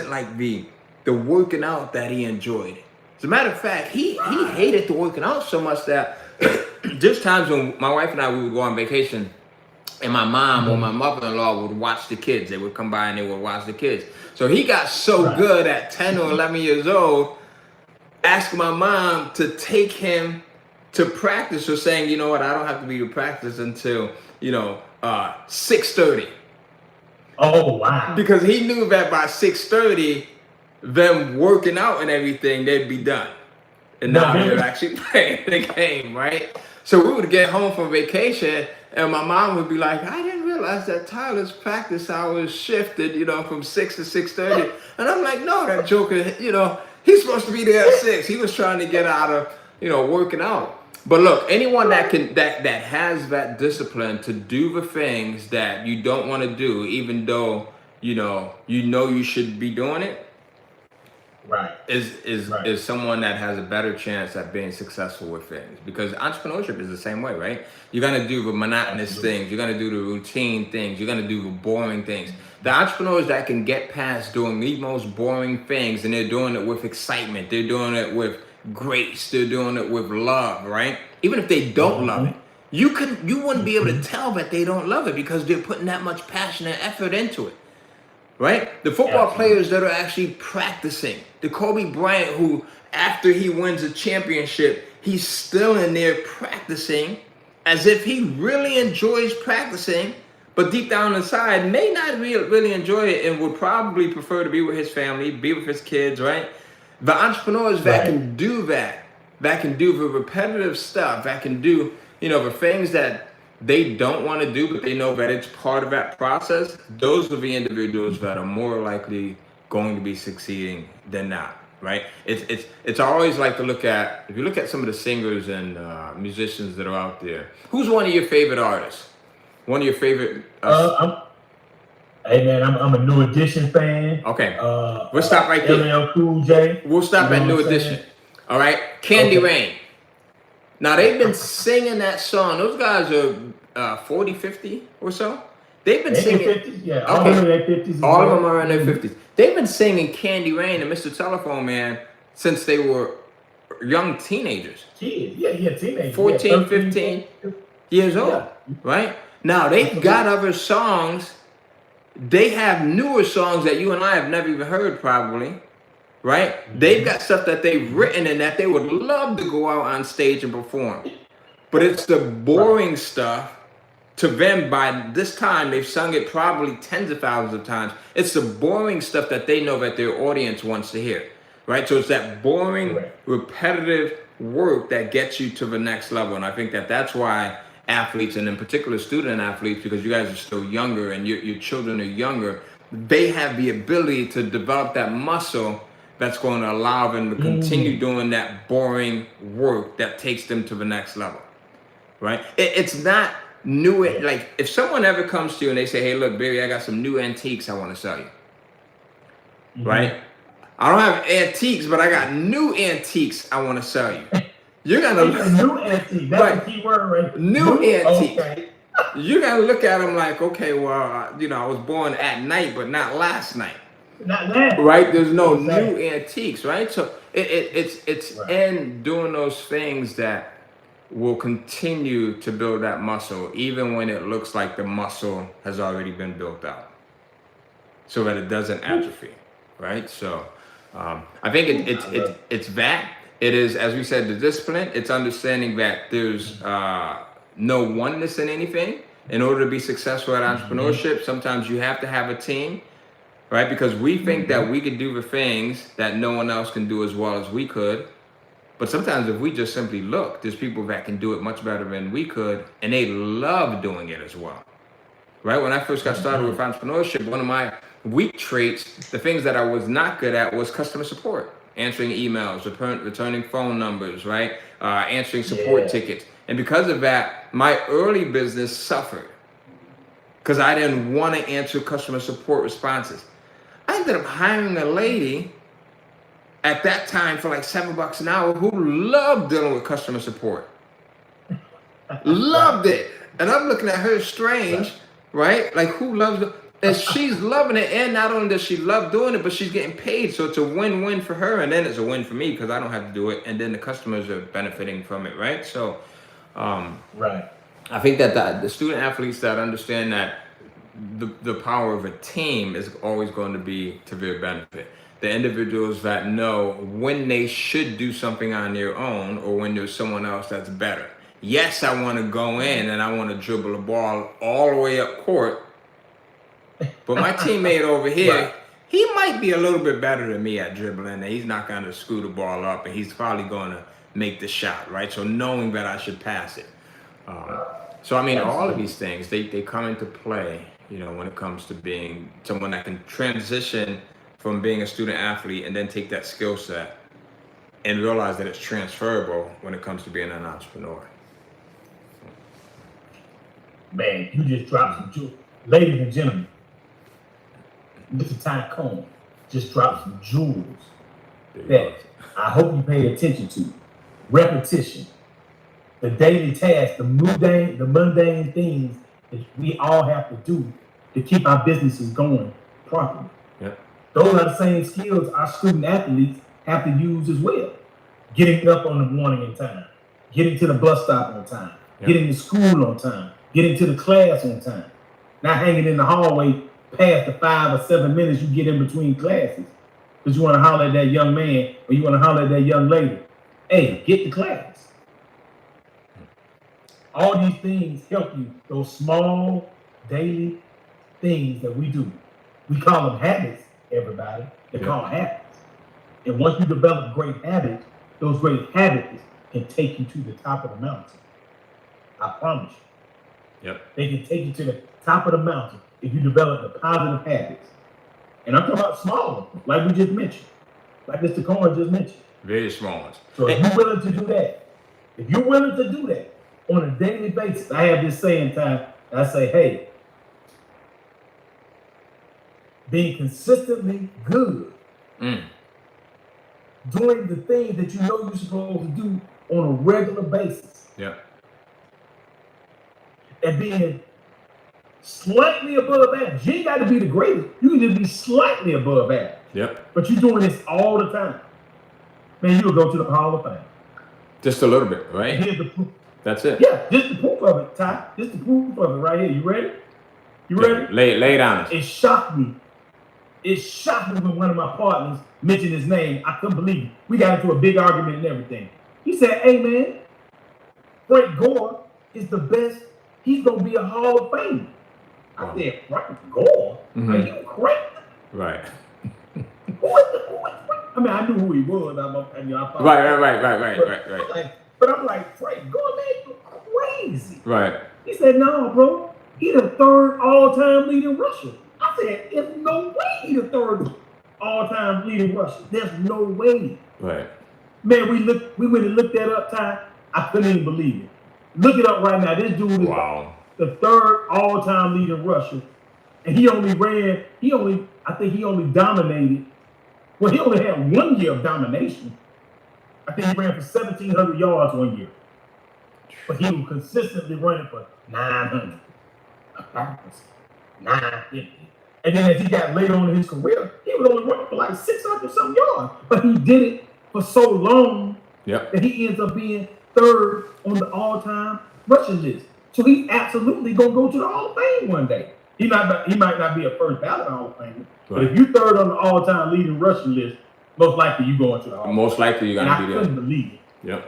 A: like the working out that he enjoyed. As a matter of fact, he hated the working out so much that there's times when my wife and I, we would go on vacation, and my mom or my mother-in-law would watch the kids. They would come by and they would watch the kids. So he got so good at 10 or 11 years old, asking my mom to take him to practice, or saying, you know what, I don't have to be to practice until 6:30.
B: Oh, wow.
A: Because he knew that by 6:30, them working out and everything, they'd be done. And now they're actually playing the game, right? So we would get home from vacation and my mom would be like, I didn't realize that Tyler's practice hours shifted, from 6 to 6:30. And I'm like, no, that joker, he's supposed to be there at 6. He was trying to get out of, working out. But look, anyone that has that discipline to do the things that you don't want to do, even though you should be doing it,
B: right,
A: is someone that has a better chance at being successful with things. Because entrepreneurship is the same way, right? You're gonna do the monotonous things, you're gonna do the routine things, you're gonna do the boring things. The entrepreneurs that can get past doing the most boring things, and they're doing it with excitement, they're doing it with grace, they're doing it with love, right? Even if they don't love it, you wouldn't be able to tell that they don't love it, because they're putting that much passion and effort into it, right? The football players that are actually practicing, the Kobe Bryant, who after he wins a championship, he's still in there practicing as if he really enjoys practicing, but deep down inside may not really enjoy it and would probably prefer to be with his family, be with his kids, right? The entrepreneurs that can do that can do the repetitive stuff, that can do, the things that they don't want to do, but they know that it's part of that process, those are the individuals that are more likely going to be succeeding than not, right? It's always like to look at, if you look at some of the singers and musicians that are out there, who's one of your favorite artists? One of your favorite?
B: Hey man, I'm a New Edition fan.
A: Okay, we'll stop right there.
B: LL Cool J.
A: We'll stop at New Edition. All right, Candy Rain. Now they've been singing that song. Those guys are 40, 50 or so. They've been singing.
B: 50s, yeah. All of them are in their 50s.
A: All of them are in their 50s. They've been singing Candy Rain and Mr. Telephone Man since they were young teenagers.
B: Kids, yeah, teenagers.
A: 14, 15 years old, right? Now they've got other songs. They have newer songs that you and I have never even heard, probably, right? They've got stuff that they've written and that they would love to go out on stage and perform. But it's the boring stuff. To them, by this time, they've sung it probably tens of thousands of times. It's the boring stuff that they know that their audience wants to hear, right? So it's that boring, repetitive work that gets you to the next level. And I think that that's why athletes, and in particular student athletes, because you guys are still younger and your children are younger, they have the ability to develop that muscle that's going to allow them to continue doing that boring work that takes them to the next level, right? It's not new. Like if someone ever comes to you and they say, hey, look, Barry, I got some new antiques I want to sell you, right? I don't have antiques, but I got new antiques I want to sell you. You're gonna
B: new antique. That's the key word, right?
A: New antique. Okay. You're gonna look at them like, okay, well, I was born at night, but not last night.
B: Not that.
A: Right? There's no new antiques, right? So it's in doing those things that will continue to build that muscle, even when it looks like the muscle has already been built out, so that it doesn't atrophy, right? So I think it's that. It is, as we said, the discipline. It's understanding that there's no oneness in anything. In order to be successful at entrepreneurship, sometimes you have to have a team, right? Because we think that we could do the things that no one else can do as well as we could. But sometimes if we just simply look, there's people that can do it much better than we could, and they love doing it as well. Right? When I first got started with entrepreneurship, one of my weak traits, the things that I was not good at, was customer support, answering emails, returning phone numbers, right? Answering support tickets. And because of that, my early business suffered because I didn't want to answer customer support responses. I ended up hiring a lady at that time for like $7 an hour who loved dealing with customer support. Loved it. And I'm looking at her strange, right? Like, who loves it? And she's loving it. And not only does she love doing it, but she's getting paid. So it's a win-win for her. And then it's a win for me because I don't have to do it. And then the customers are benefiting from it, right? So I think that the student athletes that understand that the power of a team is always going to be to their benefit. The individuals that know when they should do something on their own or when there's someone else that's better. Yes, I want to go in and I want to dribble a ball all the way up court, but my teammate over here, he might be a little bit better than me at dribbling, and he's not going to screw the ball up, and he's probably going to make the shot, right? So knowing that I should pass it. So, I mean, all of these things, they come into play, you know, when it comes to being someone that can transition from being a student athlete and then take that skill set and realize that it's transferable when it comes to being an entrepreneur.
B: Man, you just dropped some jewels. Ladies and gentlemen, Mr. Cohen just dropped some jewels that I hope you pay attention to. Repetition, the daily tasks, the mundane things that we all have to do to keep our businesses going properly.
A: Yeah.
B: Those are the same skills our student athletes have to use as well. Getting up on the morning in time, getting to the bus stop on time, getting to school on time, getting to the class on time, not hanging in the hallway past the 5 or 7 minutes you get in between classes because you want to holler at that young man or you want to holler at that young lady. Hey, get to class. All these things help you, those small daily things that we do. We call them habits, everybody. They're called habits. And once you develop great habits, those great habits can take you to the top of the mountain. I promise you. They can take you to the top of the mountain if you develop the positive habits. And I'm talking about small ones, like we just mentioned, like Mr. Cohen just mentioned.
A: Very small ones.
B: So if you're willing to do that, on a daily basis, I have this saying time, I say, hey, being consistently good, doing the things that you know you're supposed to do on a regular basis. And being slightly above average. You ain't got to be the greatest. You can just be slightly above average. But you're doing this all the time. Man, you'll go to the Hall of Fame.
A: Just a little bit, right?
B: And here's the proof.
A: That's it.
B: Yeah, just the proof of it, Ty. Just the proof of it right here. You ready? You ready?
A: Lay it on us.
B: It shocked me. It shocked me when one of my partners mentioned his name. I couldn't believe it. We got into a big argument and everything. He said, hey, man, Frank Gore is the best. He's going to be a Hall of Famer. I said, Frank Gore? Are you crazy?
A: Right.
B: Who is Frank? I mean, I knew who he was.
A: Right.
B: But I'm like, Frank Gore, man, you crazy.
A: Right.
B: He said, no, bro. He the third all-time leading rusher. I said, there's no way he the third all-time leading rusher. There's no way.
A: Right.
B: Man, we went and looked that up, Ty. I couldn't even believe it. Look it up right now. This dude is the third all-time leading rusher. And I think he only dominated. Well, he only had 1 year of domination. I think he ran for 1,700 yards 1 year. But he was consistently running for 900, 950. And then as he got later on in his career, he was only running for like 600 something yards. But he did it for so long that he ends up being third on the all-time rushing list. So he's absolutely gonna go to the Hall of Fame one day. He might not be a first ballot Hall of Famer, but if you're third on the all-time leading rushing list, most likely you're going to the Hall of Fame.
A: Most likely you're gonna be there.
B: I couldn't believe it.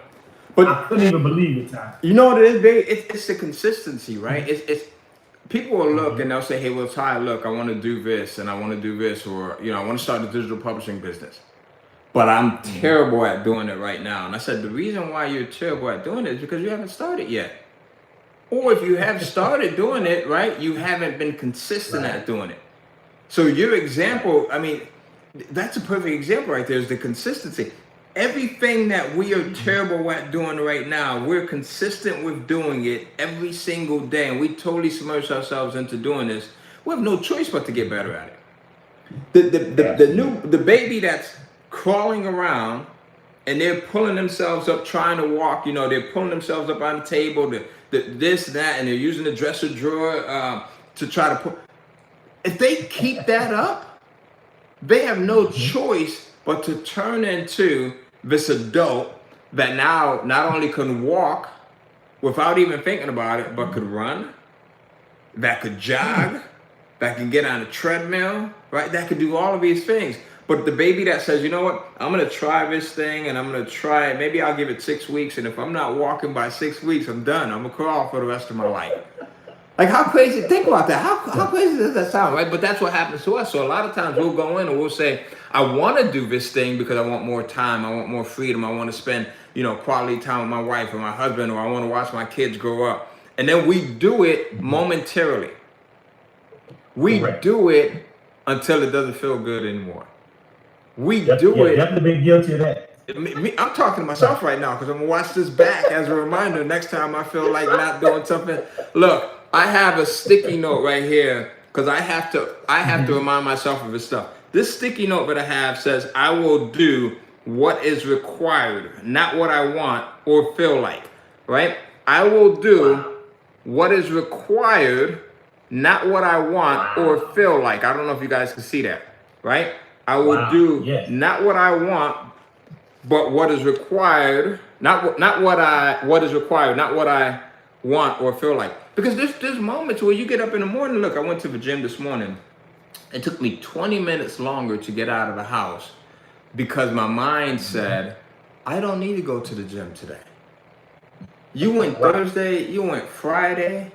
A: But
B: I couldn't even believe it, Ty.
A: You know what it is, babe? It's the consistency, right? It's people will look and they'll say, hey, well, Ty, look, I want to do this and I want to do this, or I want to start a digital publishing business. but I'm terrible at doing it right now. And I said, the reason why you're terrible at doing it is because you haven't started yet. Or if you have started doing it, right, you haven't been consistent at doing it. So your example, I mean, that's a perfect example right there, is the consistency. Everything that we are terrible at doing right now, we're consistent with doing it every single day, and we totally submerge ourselves into doing this. We have no choice but to get better at it. The baby that's crawling around and they're pulling themselves up trying to walk, you know, they're pulling themselves up on the table, this, that, and they're using the dresser drawer to try to pull. If they keep that up, they have no choice but to turn into this adult that now not only can walk without even thinking about it, but could run, that could jog, that can get on a treadmill, right? That could do all of these things. But the baby that says, you know what, I'm going to try this thing and I'm going to try it. Maybe I'll give it 6 weeks. And if I'm not walking by 6 weeks, I'm done. I'm going to crawl for the rest of my life. Like, how crazy, think about that. How crazy does that sound, right? But that's what happens to us. So a lot of times we'll go in and we'll say, I want to do this thing because I want more time. I want more freedom. I want to spend, you know, quality time with my wife or my husband, or I want to watch my kids grow up. And then we do it momentarily. We do it until it doesn't feel good anymore. We do it.
B: Definitely been guilty of that.
A: I'm talking to myself right now because I'm gonna watch this back as a reminder next time I feel like not doing something. Look, I have a sticky note right here because I have to remind myself of this stuff. This sticky note that I have says, I will do what is required, not what I want or feel like, right? I will do what is required, not what I want or feel like. I don't know if you guys can see that, right? I will do not what I want, but what is required, not what is required, not what I want or feel like. Because there's moments where you get up in the morning. Look, I went to the gym this morning. It took me 20 minutes longer to get out of the house because my mind said, I don't need to go to the gym today. You went Thursday, you went Friday.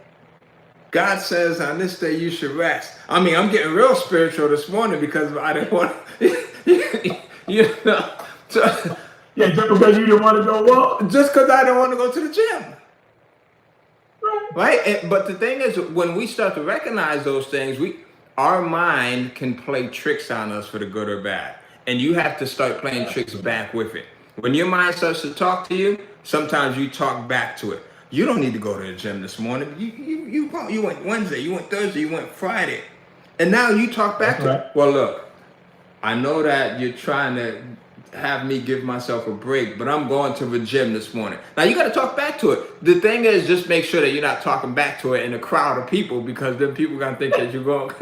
A: God says on this day you should rest. I mean, I'm getting real spiritual this morning because I didn't want you know. So,
B: yeah, just because you didn't want to go walk.
A: Just because I don't want to go to the gym. Right? But the thing is, when we start to recognize those things, our mind can play tricks on us for the good or bad. And you have to start playing tricks back with it. When your mind starts to talk to you, sometimes you talk back to it. You don't need to go to the gym this morning. You went Wednesday, you went Thursday, you went Friday. And now you talk back to it. Well, look, I know that you're trying to have me give myself a break, but I'm going to the gym this morning. Now you got to talk back to it. The thing is, just make sure that you're not talking back to it in a crowd of people, because then people gonna think that you're going.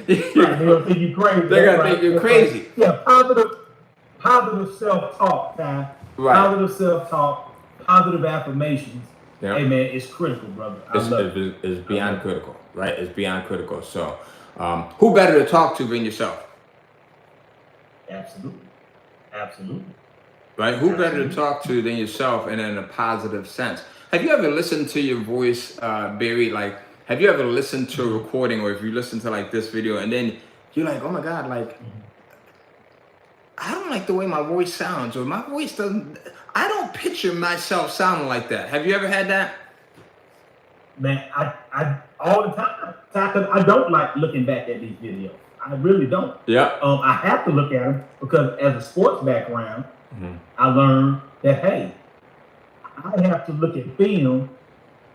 B: They're gonna think you're crazy.
A: They're gonna think you're crazy.
B: Yeah, positive self-talk, Ty.
A: Right.
B: Positive self-talk, positive affirmations.
A: Yeah.
B: Hey man, it's critical, brother.
A: It's beyond critical, right? It's beyond critical. So, who better to talk to than yourself?
B: Absolutely.
A: Right? Who better to talk to than yourself, and in a positive sense? Have you ever listened to your voice, Barry? Like, have you ever listened to a recording, or if you listen to like this video, and then you're like, oh my God, like, I don't like the way my voice sounds, or my voice doesn't, I don't picture myself sounding like that. Have you ever had that?
B: Man, I all the time. I don't like looking back at these videos. I really don't.
A: Yeah.
B: I have to look at them because as a sports background, I learned that, hey, I have to look at film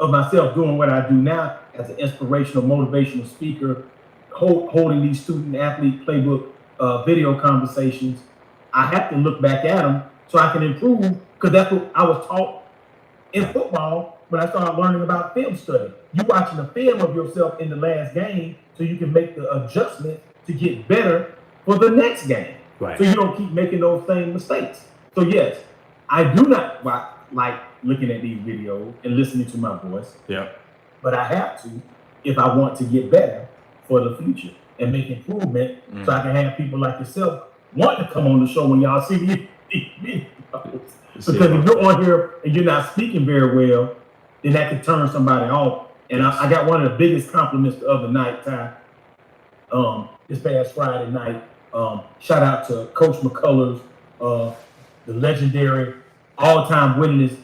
B: of myself doing what I do now as an inspirational, motivational speaker, holding these student athlete playbook video conversations. I have to look back at them so I can improve, because that's what I was taught in football when I started learning about film study. You watching the film of yourself in the last game so you can make the adjustment to get better for the next game.
A: Right.
B: So you don't keep making those same mistakes. So yes, I do not like looking at these videos and listening to my voice.
A: Yeah.
B: But I have to if I want to get better for the future and make improvement, so I can have people like yourself want to come on the show when y'all see these videos. Because if you're on here and you're not speaking very well, then that could turn somebody off. And I got one of the biggest compliments the other night, Ty. This past Friday night, shout out to Coach McCullers the legendary all-time winningest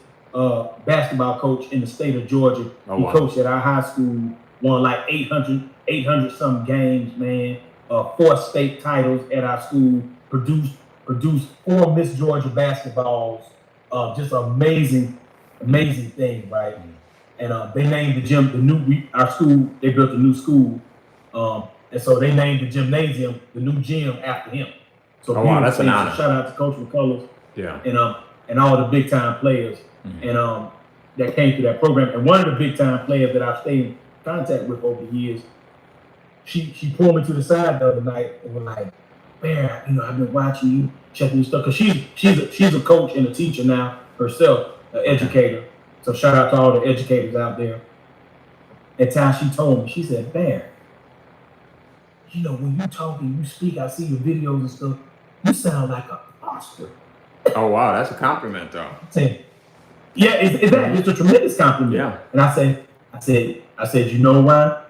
B: basketball coach in the state of Georgia.
A: Oh,
B: He
A: wow.
B: coached at our high school, won like 800 some games, man. 4 state titles at our school, produced 4 Miss Georgia basketballs. Just amazing thing, right? And they named the gym, our school, they built a new school. And so they named the gymnasium, the new gym, after him. So
A: Oh, wow, that's an honor.
B: So shout out to Coach McCullers,
A: Yeah.
B: and all the big time players, and that came through that program. And one of the big time players that I've stayed in contact with over the years, she pulled me to the side the other night and was like, "Bear, I've been watching you, checking your stuff," because she's a coach and a teacher now herself, an educator. So shout out to all the educators out there. At times she told me, she said, "Bear, when you talk and you speak, I see your videos and stuff, you sound like a pastor."
A: Oh, wow, that's a compliment, though.
B: Yeah, it's a tremendous compliment.
A: Yeah.
B: And I said, you know why?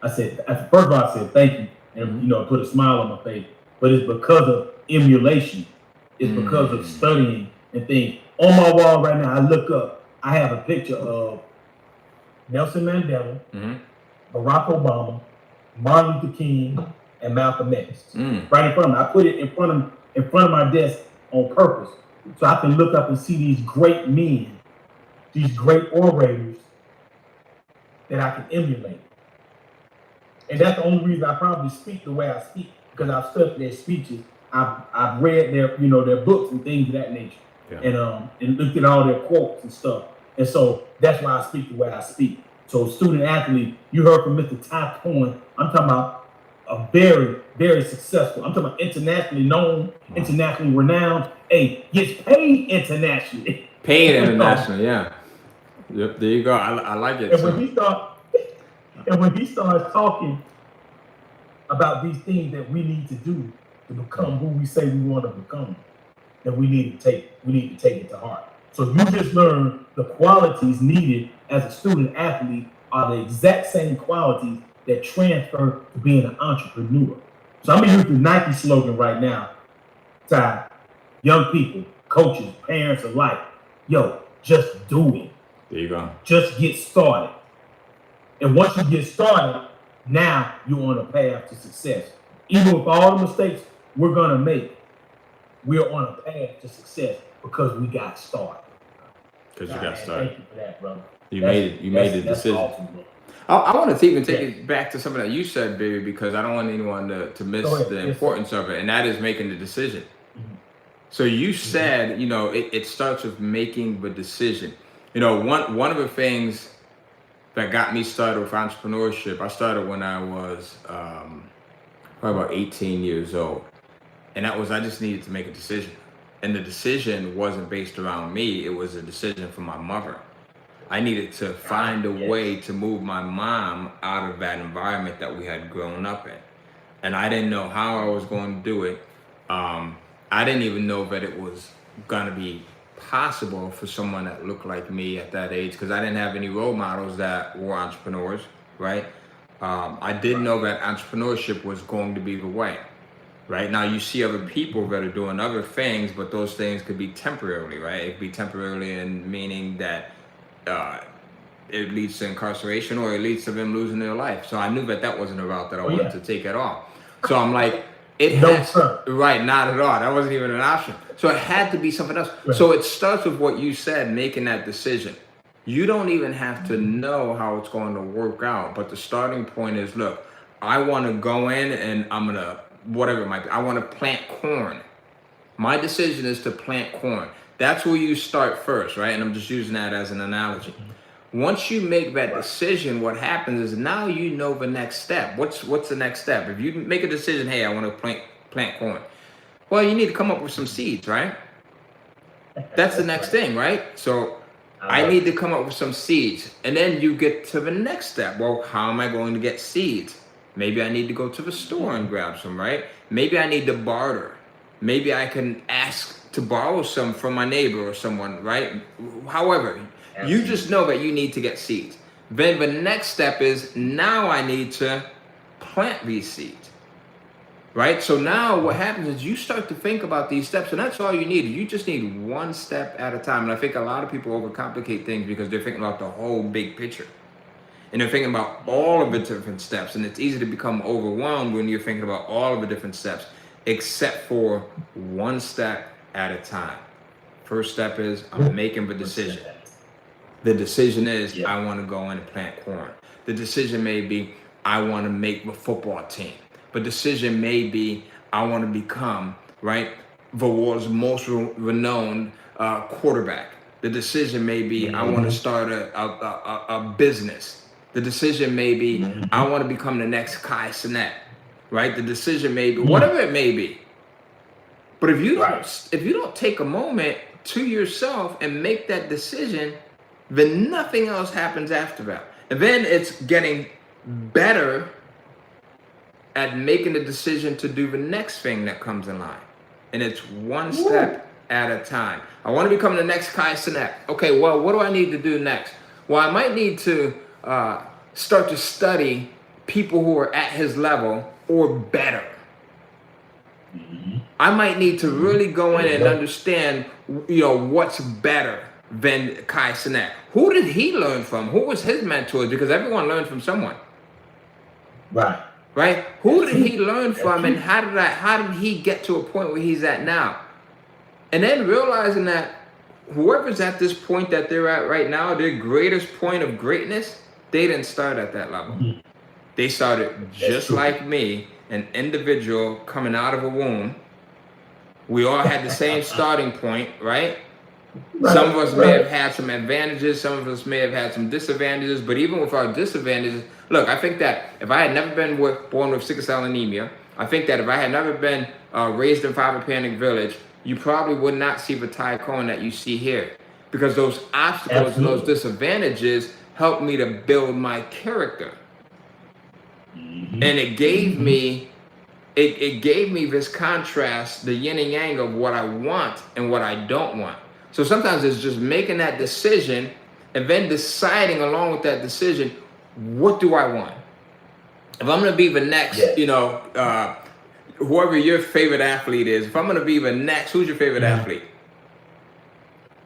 B: I said, first of all, I said thank you, and put a smile on my face. But it's because of emulation. It's because of studying and things. On my wall right now, I look up. I have a picture of Nelson Mandela, Barack Obama, Martin Luther King, and Malcolm X. Right in front of me. I put it in front of my desk on purpose, so I can look up and see these great men, these great orators that I can emulate. And that's the only reason I probably speak the way I speak, because I've studied their speeches, I've read their books and things of that nature, and looked at all their quotes and stuff. And so that's why I speak the way I speak. So student athlete, you heard from Mr. Ty Cohen. I'm talking about a very, very successful. I'm talking about internationally known, internationally renowned. Hey, gets paid internationally.
A: Paid internationally, yeah. Yep, there you go. I like it.
B: And when he starts talking about these things that we need to do to become who we say we want to become, then we need to take it to heart. So you just learned the qualities needed as a student athlete are the exact same qualities that transfer to being an entrepreneur. So I'm gonna use the Nike slogan right now, Ty. Young people, coaches, parents alike, just do it.
A: There you go.
B: Just get started. And once you get started, now you're on a path to success. Even with all the mistakes we're gonna make, we're on a path to success because we got started.
A: Because you got started.
B: Thank you for that, brother.
A: You made the decision.
B: Awesome,
A: I want to even take it back to something that you said, baby, because I don't want anyone to miss the importance of it, and that is making the decision. So you said, it starts with making the decision. One of the things that got me started with entrepreneurship, I started when I was probably about 18 years old. And that was, I just needed to make a decision. And the decision wasn't based around me. It was a decision for my mother. I needed to find a way to move my mom out of that environment that we had grown up in. And I didn't know how I was going to do it. I didn't even know that it was going to be possible for someone that looked like me at that age, because I didn't have any role models that were entrepreneurs, right? I didn't know that entrepreneurship was going to be the way. Right now, you see other people that are doing other things, but those things could be temporarily, right? It could be temporarily in meaning that it leads to incarceration, or it leads to them losing their life. So I knew that wasn't a route that I wanted to take at all. So I'm like, right, not at all. That wasn't even an option. So it had to be something else. Right. So it starts with what you said, making that decision. You don't even have to know how it's going to work out, but the starting point is, look, I want to go in and I'm going to, whatever it might be, I want to plant corn. My decision is to plant corn. That's where you start first, right? And I'm just using that as an analogy. Once you make that decision, what happens is now you know the next step. What's the next step? If you make a decision, hey, I want to plant corn. Well, you need to come up with some seeds, right? That's the next thing, right? So I need to come up with some seeds. And then you get to the next step. Well, how am I going to get seeds? Maybe I need to go to the store and grab some, right? Maybe I need to barter. Maybe I can ask to borrow some from my neighbor or someone, right? However, you just know that you need to get seeds. Then the next step is, now I need to plant these seeds, right? So now what happens is you start to think about these steps, and that's all you need. You just need one step at a time. And I think a lot of people overcomplicate things because they're thinking about the whole big picture. And they're thinking about all of the different steps. And it's easy to become overwhelmed when you're thinking about all of the different steps, except for one step at a time. First step is I'm making the decision. The decision is I want to go in and plant corn. The decision may be I want to make the football team. But decision may be I want to become, right, the world's most renowned quarterback. The decision may be I want to start a business. The decision may be I want to become the next Kai Cenat, right? The decision may be whatever it may be. But if you don't take a moment to yourself and make that decision, then nothing else happens after that. And then it's getting better at making the decision to do the next thing that comes in line. And it's one step at a time. I want to become the next Kai Cenat. Okay, well, what do I need to do next? Well, I might need to start to study people who are at his level or better. I might need to really go in and understand, what's better than Kai Cenat. Who did he learn from? Who was his mentors? Because everyone learned from someone. Right? Who did he learn from, and how did he get to a point where he's at now? And then realizing that whoever's at this point that they're at right now, their greatest point of greatness, they didn't start at that level. They started just like me, an individual coming out of a womb. We all had the same starting point, right? Some of us may have had some advantages, some of us may have had some disadvantages, but even with our disadvantages, look, I think that if I had never been born with sickle cell anemia, I think that if I had never been raised in five-panic village, you probably would not see the Cohen that you see here. Because those obstacles and those disadvantages helped me to build my character. And it gave me it gave me this contrast, the yin and yang of what I want and what I don't want. So sometimes it's just making that decision and then deciding along with that decision, what do I want? If I'm going to be the next, whoever your favorite athlete is, if I'm going to be the next, who's your favorite athlete?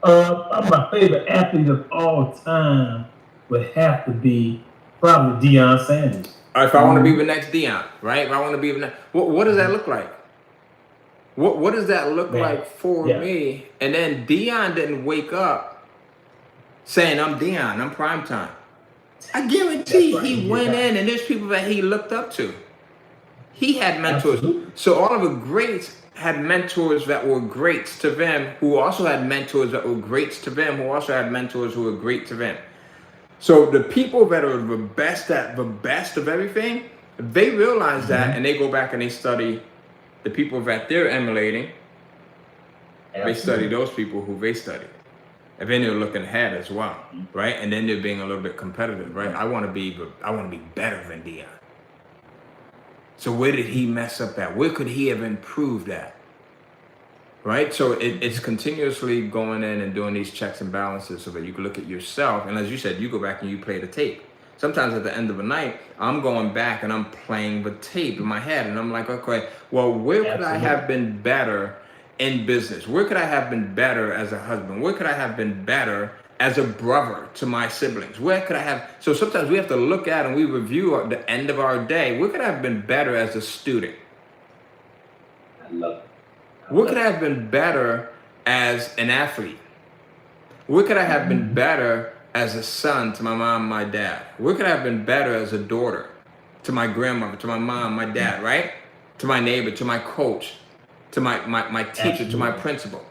B: My favorite athlete of all time would have to be probably Deion Sanders.
A: If I want to be the next Deion, right? If I want to be the next, what does that look like? What does that look like for me? And then Deion didn't wake up saying, I'm Deion, I'm primetime. I guarantee he went in and there's people that he looked up to. He had mentors. Absolutely. So all of the greats had mentors that were greats to them, who also had mentors that were greats to them, who also had mentors who were great to them. So the people that are the best at the best of everything, they realize that and they go back and they study the people that they're emulating. Absolutely. They study those people who they study. And then they're looking ahead as well, right? And then they're being a little bit competitive, right? I want to be better than Deion. So where did he mess up at? Where could he have improved at? Right? So it's continuously going in and doing these checks and balances so that you can look at yourself. And as you said, you go back and you play the tape. Sometimes at the end of the night, I'm going back and I'm playing the tape in my head. And I'm like, okay, well, where could I have been better in business? Where could I have been better as a husband? Where could I have been better as a brother to my siblings? Where could I have? So sometimes we have to look at and we review at the end of our day. Where could I have been better as a student?
B: I love it.
A: Where could I have been better as an athlete? Where could I have been better as a son to my mom and my dad? Where could I have been better as a daughter to my grandmother, to my mom, my dad, right? To my neighbor, to my coach, to my teacher, to my principal.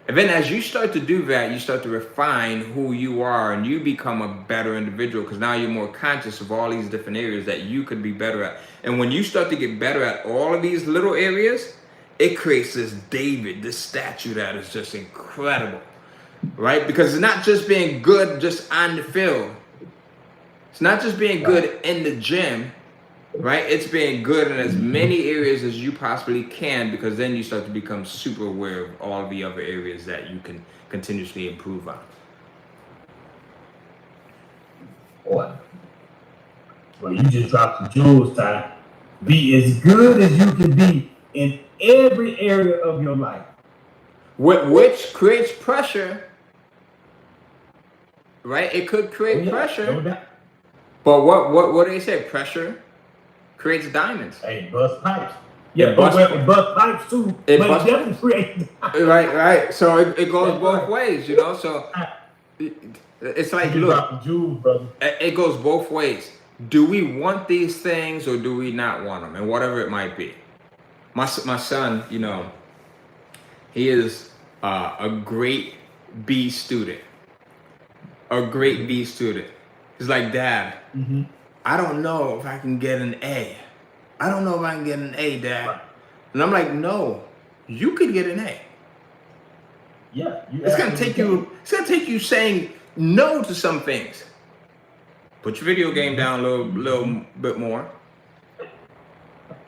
A: And then as you start to do that, you start to refine who you are and you become a better individual because now you're more conscious of all these different areas that you could be better at. And when you start to get better at all of these little areas, it creates this David, this statue that is just incredible, right? Because it's not just being good just on the field. It's not just being good in the gym, right? It's being good in as many areas as you possibly can, because then you start to become super aware of all the other areas that you can continuously improve on.
B: Boy, well, you just dropped some jewels, Ty. Be as good as you can be in every area of your life.
A: Which creates pressure, right? It could
B: Oh,
A: create
B: yeah, no
A: pressure.
B: doubt.
A: But what do they say? Pressure creates diamonds.
B: Hey, bust pipes.
A: It
B: Yeah,
A: busts.
B: well, it bust pipes too,
A: It
B: but
A: busts.
B: it definitely creates.
A: Right. So it goes
B: That's
A: both
B: right.
A: ways, you know. So it's
B: You
A: like,
B: been
A: look,
B: dropping jewels, brother.
A: it goes both ways. Do we want these things or do we not want them? And whatever it might be. My son, you know, he is a great B student. A great B student. He's like, Dad,
B: Mm-hmm.
A: I don't know if I can get an A. I don't know if I can get an A, Dad.
B: Right.
A: And I'm like, no, you could get an A.
B: Yeah, you
A: It's gonna
B: absolutely
A: take
B: can.
A: you. It's gonna take you saying no to some things. Put your video game down a little bit more.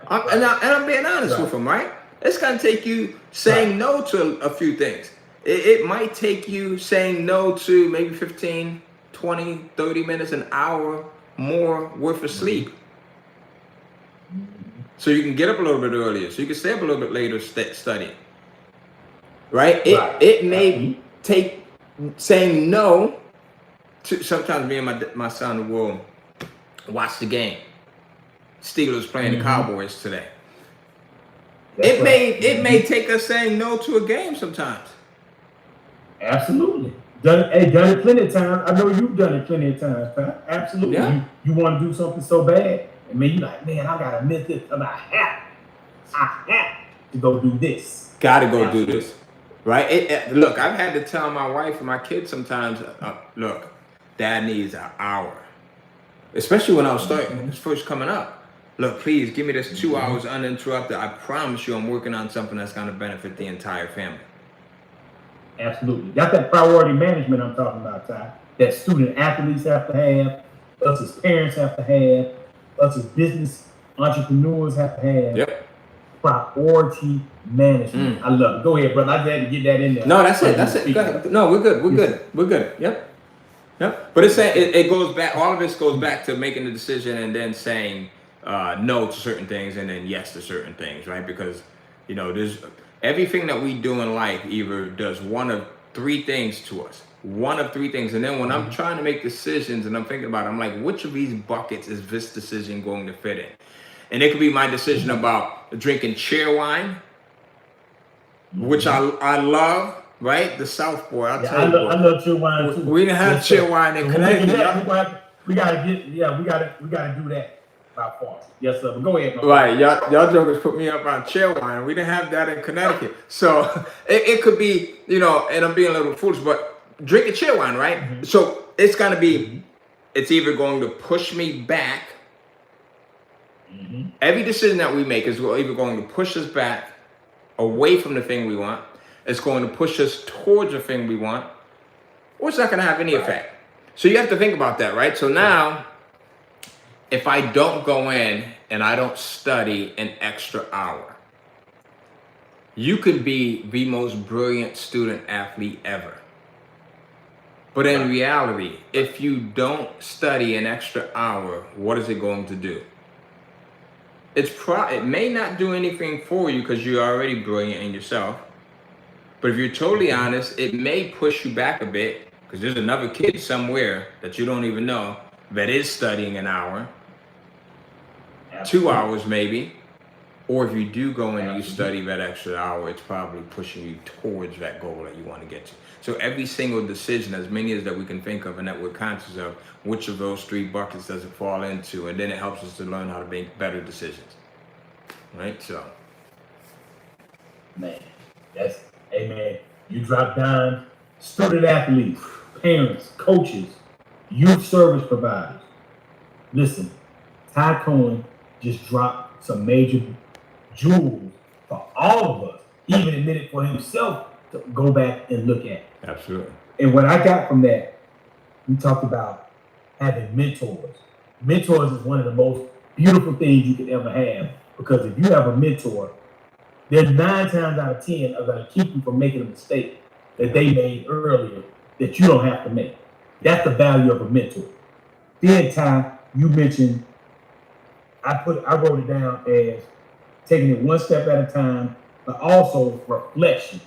A: And I'm being honest with him, right? It's gonna take you saying no to a few things. It might take you saying no to maybe 15, 20, 30 minutes, an hour more worth of sleep. So you can get up a little bit earlier. So you can stay up a little bit later studying. Right? It may take saying no to, sometimes me and my son will watch the game. Steelers playing the Cowboys today. It may take us saying no to a game sometimes.
B: Absolutely. Done it plenty of times. I know you've done it plenty of times, Pat. Absolutely.
A: Yeah.
B: You want to do something so bad, and man, you're like, man, I gotta miss this, and I have to go do this.
A: Gotta go do this. Right? Look, I've had to tell my wife and my kids sometimes, look, Dad needs an hour. Especially when I was first coming up. Look, please give me this 2 hours uninterrupted. I promise you I'm working on something that's going to benefit the entire family.
B: Absolutely. That's that priority management I'm talking about, Ty. That student athletes have to have, us as parents have to have, us as business entrepreneurs have to have.
A: Yep.
B: Priority management. I love it. Go ahead, brother. I had to get that in there.
A: No, that's it. Go ahead. No, we're good. Yep. But it's saying it goes back. All of this goes back to making the decision and then saying no to certain things and then yes to certain things, right? Because you know, there's everything that we do in life either does one of three things to us. One of three things. And then when I'm trying to make decisions and I'm thinking about it, I'm like, which of these buckets is this decision going to fit in? And it could be my decision about drinking cheer wine, which I love, right? The South Boy, I
B: love cheer wine too.
A: We didn't have cheer wine in Connecticut.
B: We gotta do that by far. Yes, sir. But go ahead.
A: Right, y'all jokers put me up on cheer wine. We didn't have that in Connecticut. So it could be, you know, and I'm being a little foolish, but drinking cheer wine, right? So it's gonna be, it's either going to push me back. Every decision that we make is either going to push us back away from the thing we want, it's going to push us towards the thing we want, or it's not going to have any effect. So you have to think about that, right? So now, if I don't go in and I don't study an extra hour, you could be the most brilliant student athlete ever. But in reality, if you don't study an extra hour, what is it going to do? It may not do anything for you because you're already brilliant in yourself. But if you're totally honest, it may push you back a bit because there's another kid somewhere that you don't even know that is studying an hour, 2 hours maybe. Or if you do go and you study that extra hour, it's probably pushing you towards that goal that you want to get to. So every single decision, as many as that we can think of and that we're conscious of, which of those three buckets does it fall into? And then it helps us to learn how to make better decisions. Right? So.
B: Man, man, you drop down student athletes, parents, coaches, youth service providers. Listen, Ty Cohen just dropped some major jewels for all of us, even admitted for himself to go back and look at.
A: Absolutely.
B: And what I got from that, we talked about having mentors. Mentors is one of the most beautiful things you could ever have, because if you have a mentor, there's 9 times out of 10 are going to keep you from making a mistake that they made earlier that you don't have to make. That's the value of a mentor. Then, Ty, you mentioned I wrote it down as taking it one step at a time, but also reflection.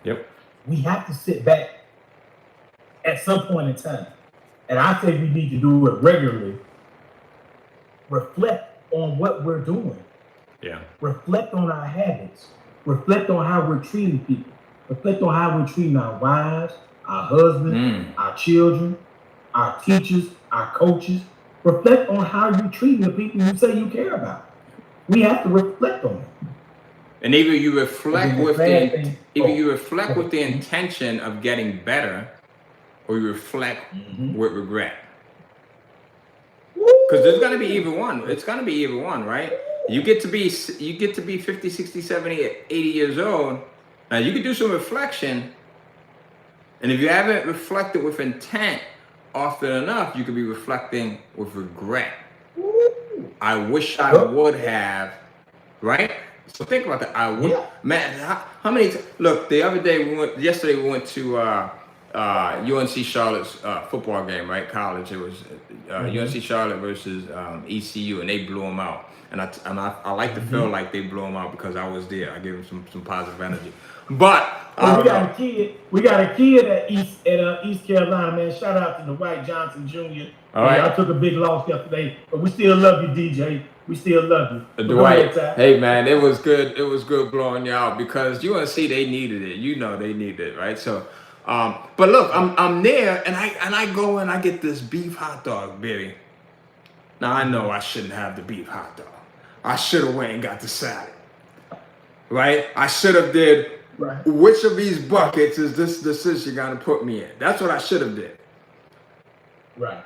A: Yep.
B: We have to sit back at some point in time, and I think we need to do it regularly. Reflect on what we're doing.
A: Yeah.
B: Reflect on our habits. Reflect on how we're treating people. Reflect on how we're treating our wives, our husbands, our children, our teachers, our coaches. Reflect on how you're treating the people you say you care about. We have to reflect on it.
A: And either you reflect with the
B: Mhm.
A: intention of getting better, or you reflect with regret. Because there's gonna be either one. It's gonna be either one, right? You get to be 50, 60, 70, 80 years old. Now you can do some reflection. And if you haven't reflected with intent often enough, you could be reflecting with regret. I wish I would have, right? So think about that. I would, man. How many? Look, the other day yesterday we went to UNC Charlotte's football game, right? College. It was UNC Charlotte versus ECU, and they blew them out. And I like to feel like they blew them out because I was there. I gave them some positive energy. But
B: we got a kid. We got a kid at East Carolina, man. Shout out to the Dwight Johnson Jr.
A: All right.
B: I took a big loss yesterday, but we still love you, DJ. We still love you.
A: Dwight, hey man, it was good. It was good blowing you out because UNC they needed it. You know they needed it, right? So, but look, I'm there and I go and I get this beef hot dog, baby. Now I know I shouldn't have the beef hot dog. I should have went and got the salad, right? I should have did. Right. Which of these buckets is this decision you're gonna put me in? That's what I should have did.
B: Right.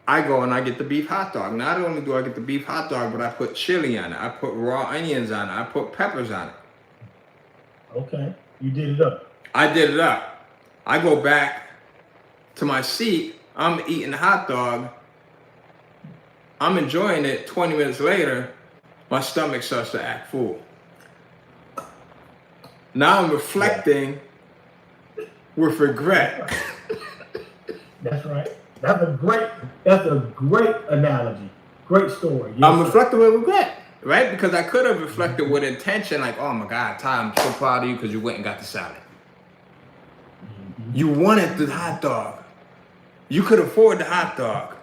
A: I go and I get the beef hot dog. Not only do I get the beef hot dog, but I put chili on it. I put raw onions on it. I put peppers on it.
B: Okay. You did it up.
A: I did it up. I go back to my seat. I'm eating the hot dog. I'm enjoying it. 20 minutes later, my stomach starts to act full. Now I'm reflecting with regret.
B: That's right. That's a great analogy. Great story.
A: Yes, I'm reflecting with regret, right? Because I could have reflected with intention, like, oh my God, Ty, I'm so proud of you because you went and got the salad. You wanted the hot dog. You could afford the hot dog.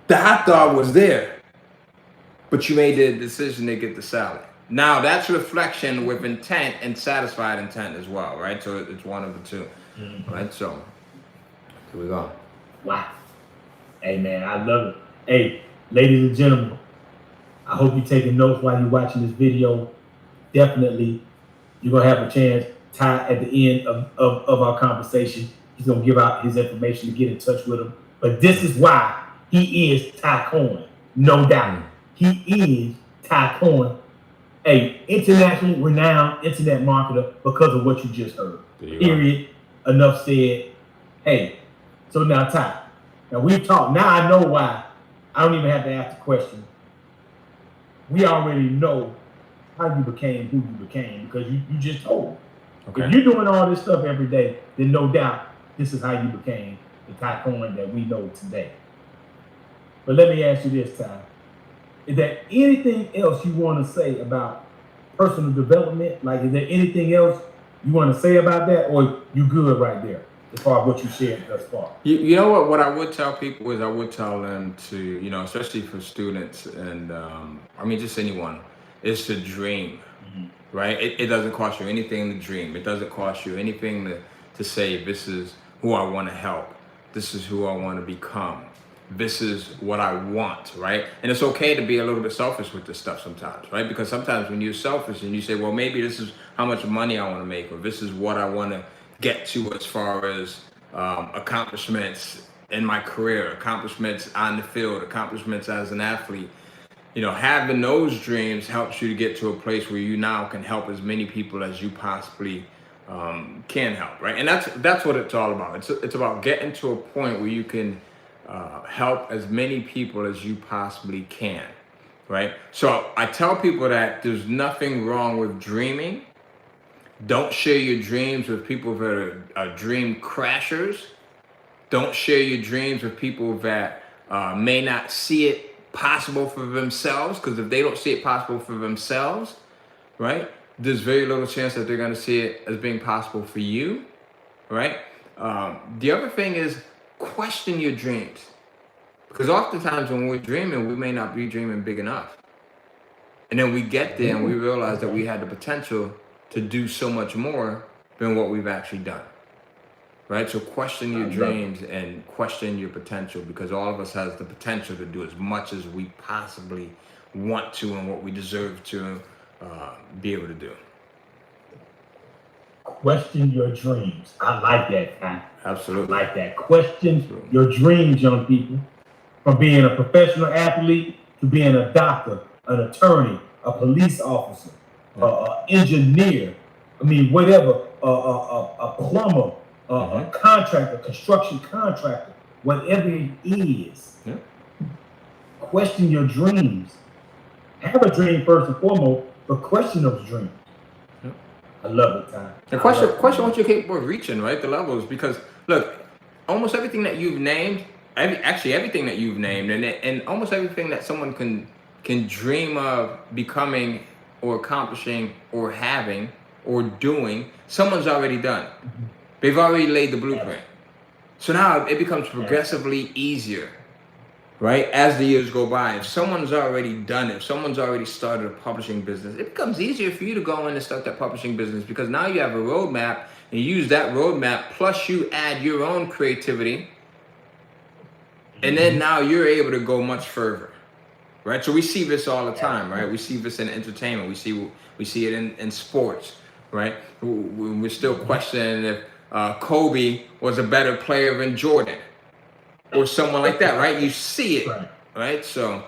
A: The hot dog was there, but you made the decision to get the salad. Now that's reflection with intent and satisfied intent as well, right? So it's one of the two, right? So here we go.
B: Wow. Hey man, I love it. Hey, ladies and gentlemen, I hope you're taking notes while you're watching this video. Definitely, you're gonna have a chance. Ty at the end of our conversation, he's gonna give out his information to get in touch with him. But this is why he is Ty Cohen, no doubt. He is Ty Cohen, a internationally renowned internet marketer because of what you just heard. Period. Enough said. Hey, so now Ty, now we've talked. Now I know why. I don't even have to ask the question. We already know how you became who you became because you just told. Okay. If you're doing all this stuff every day, then no doubt this is how you became the Ty Cohen that we know today. But let me ask you this, Ty. Is there anything else you want to say about personal development? Like, is there anything else you want to say about that, or you good right there as far as what you shared thus far?
A: You know what? What I would tell people is I would tell them to, you know, especially for students and I mean just anyone, is to dream, right? It doesn't cost you anything to dream. It doesn't cost you anything to say this is who I want to help. This is who I want to become. This is what I want, right? And it's okay to be a little bit selfish with this stuff sometimes, right? Because sometimes when you're selfish and you say, well, maybe this is how much money I want to make, or this is what I want to get to as far as accomplishments in my career, accomplishments on the field, accomplishments as an athlete. You know, having those dreams helps you to get to a place where you now can help as many people as you possibly can help, right? And that's what it's all about. It's about getting to a point where you can help as many people as you possibly can, right? So I tell people that there's nothing wrong with dreaming. Don't share your dreams with people that are dream crashers. Don't share your dreams with people that may not see it possible for themselves, because if they don't see it possible for themselves, right, there's very little chance that they're going to see it as being possible for you, right? The other thing is question your dreams, because oftentimes when we're dreaming, we may not be dreaming big enough. And then we get there and we realize that we had the potential to do so much more than what we've actually done. Right? So question your dreams and question your potential, because all of us has the potential to do as much as we possibly want to and what we deserve to be able to do.
B: Question your dreams. I like that, Ty.
A: Absolutely.
B: I like that. Question your dreams, young people. From being a professional athlete to being a doctor, an attorney, a police officer, an engineer, I mean, whatever, a plumber, a contractor, construction contractor, whatever it is. Question your dreams. Have a dream first and foremost, but question those dreams. I love it, Ty.
A: And question what you're capable of reaching, right? The levels, because look, almost everything that you've named, everything that you've named, and almost everything that someone can dream of becoming or accomplishing or having or doing, someone's already done. They've already laid the blueprint. So now it becomes progressively easier, right? As the years go by, if someone's already done it, if someone's already started a publishing business, it becomes easier for you to go in and start that publishing business, because now you have a roadmap and you use that roadmap, plus you add your own creativity. And then now you're able to go much further, right? So we see this all the time, right? We see this in entertainment. We see it in sports, right? We're still questioning if Kobe was a better player than Jordan or someone like that, right? You see it, right? So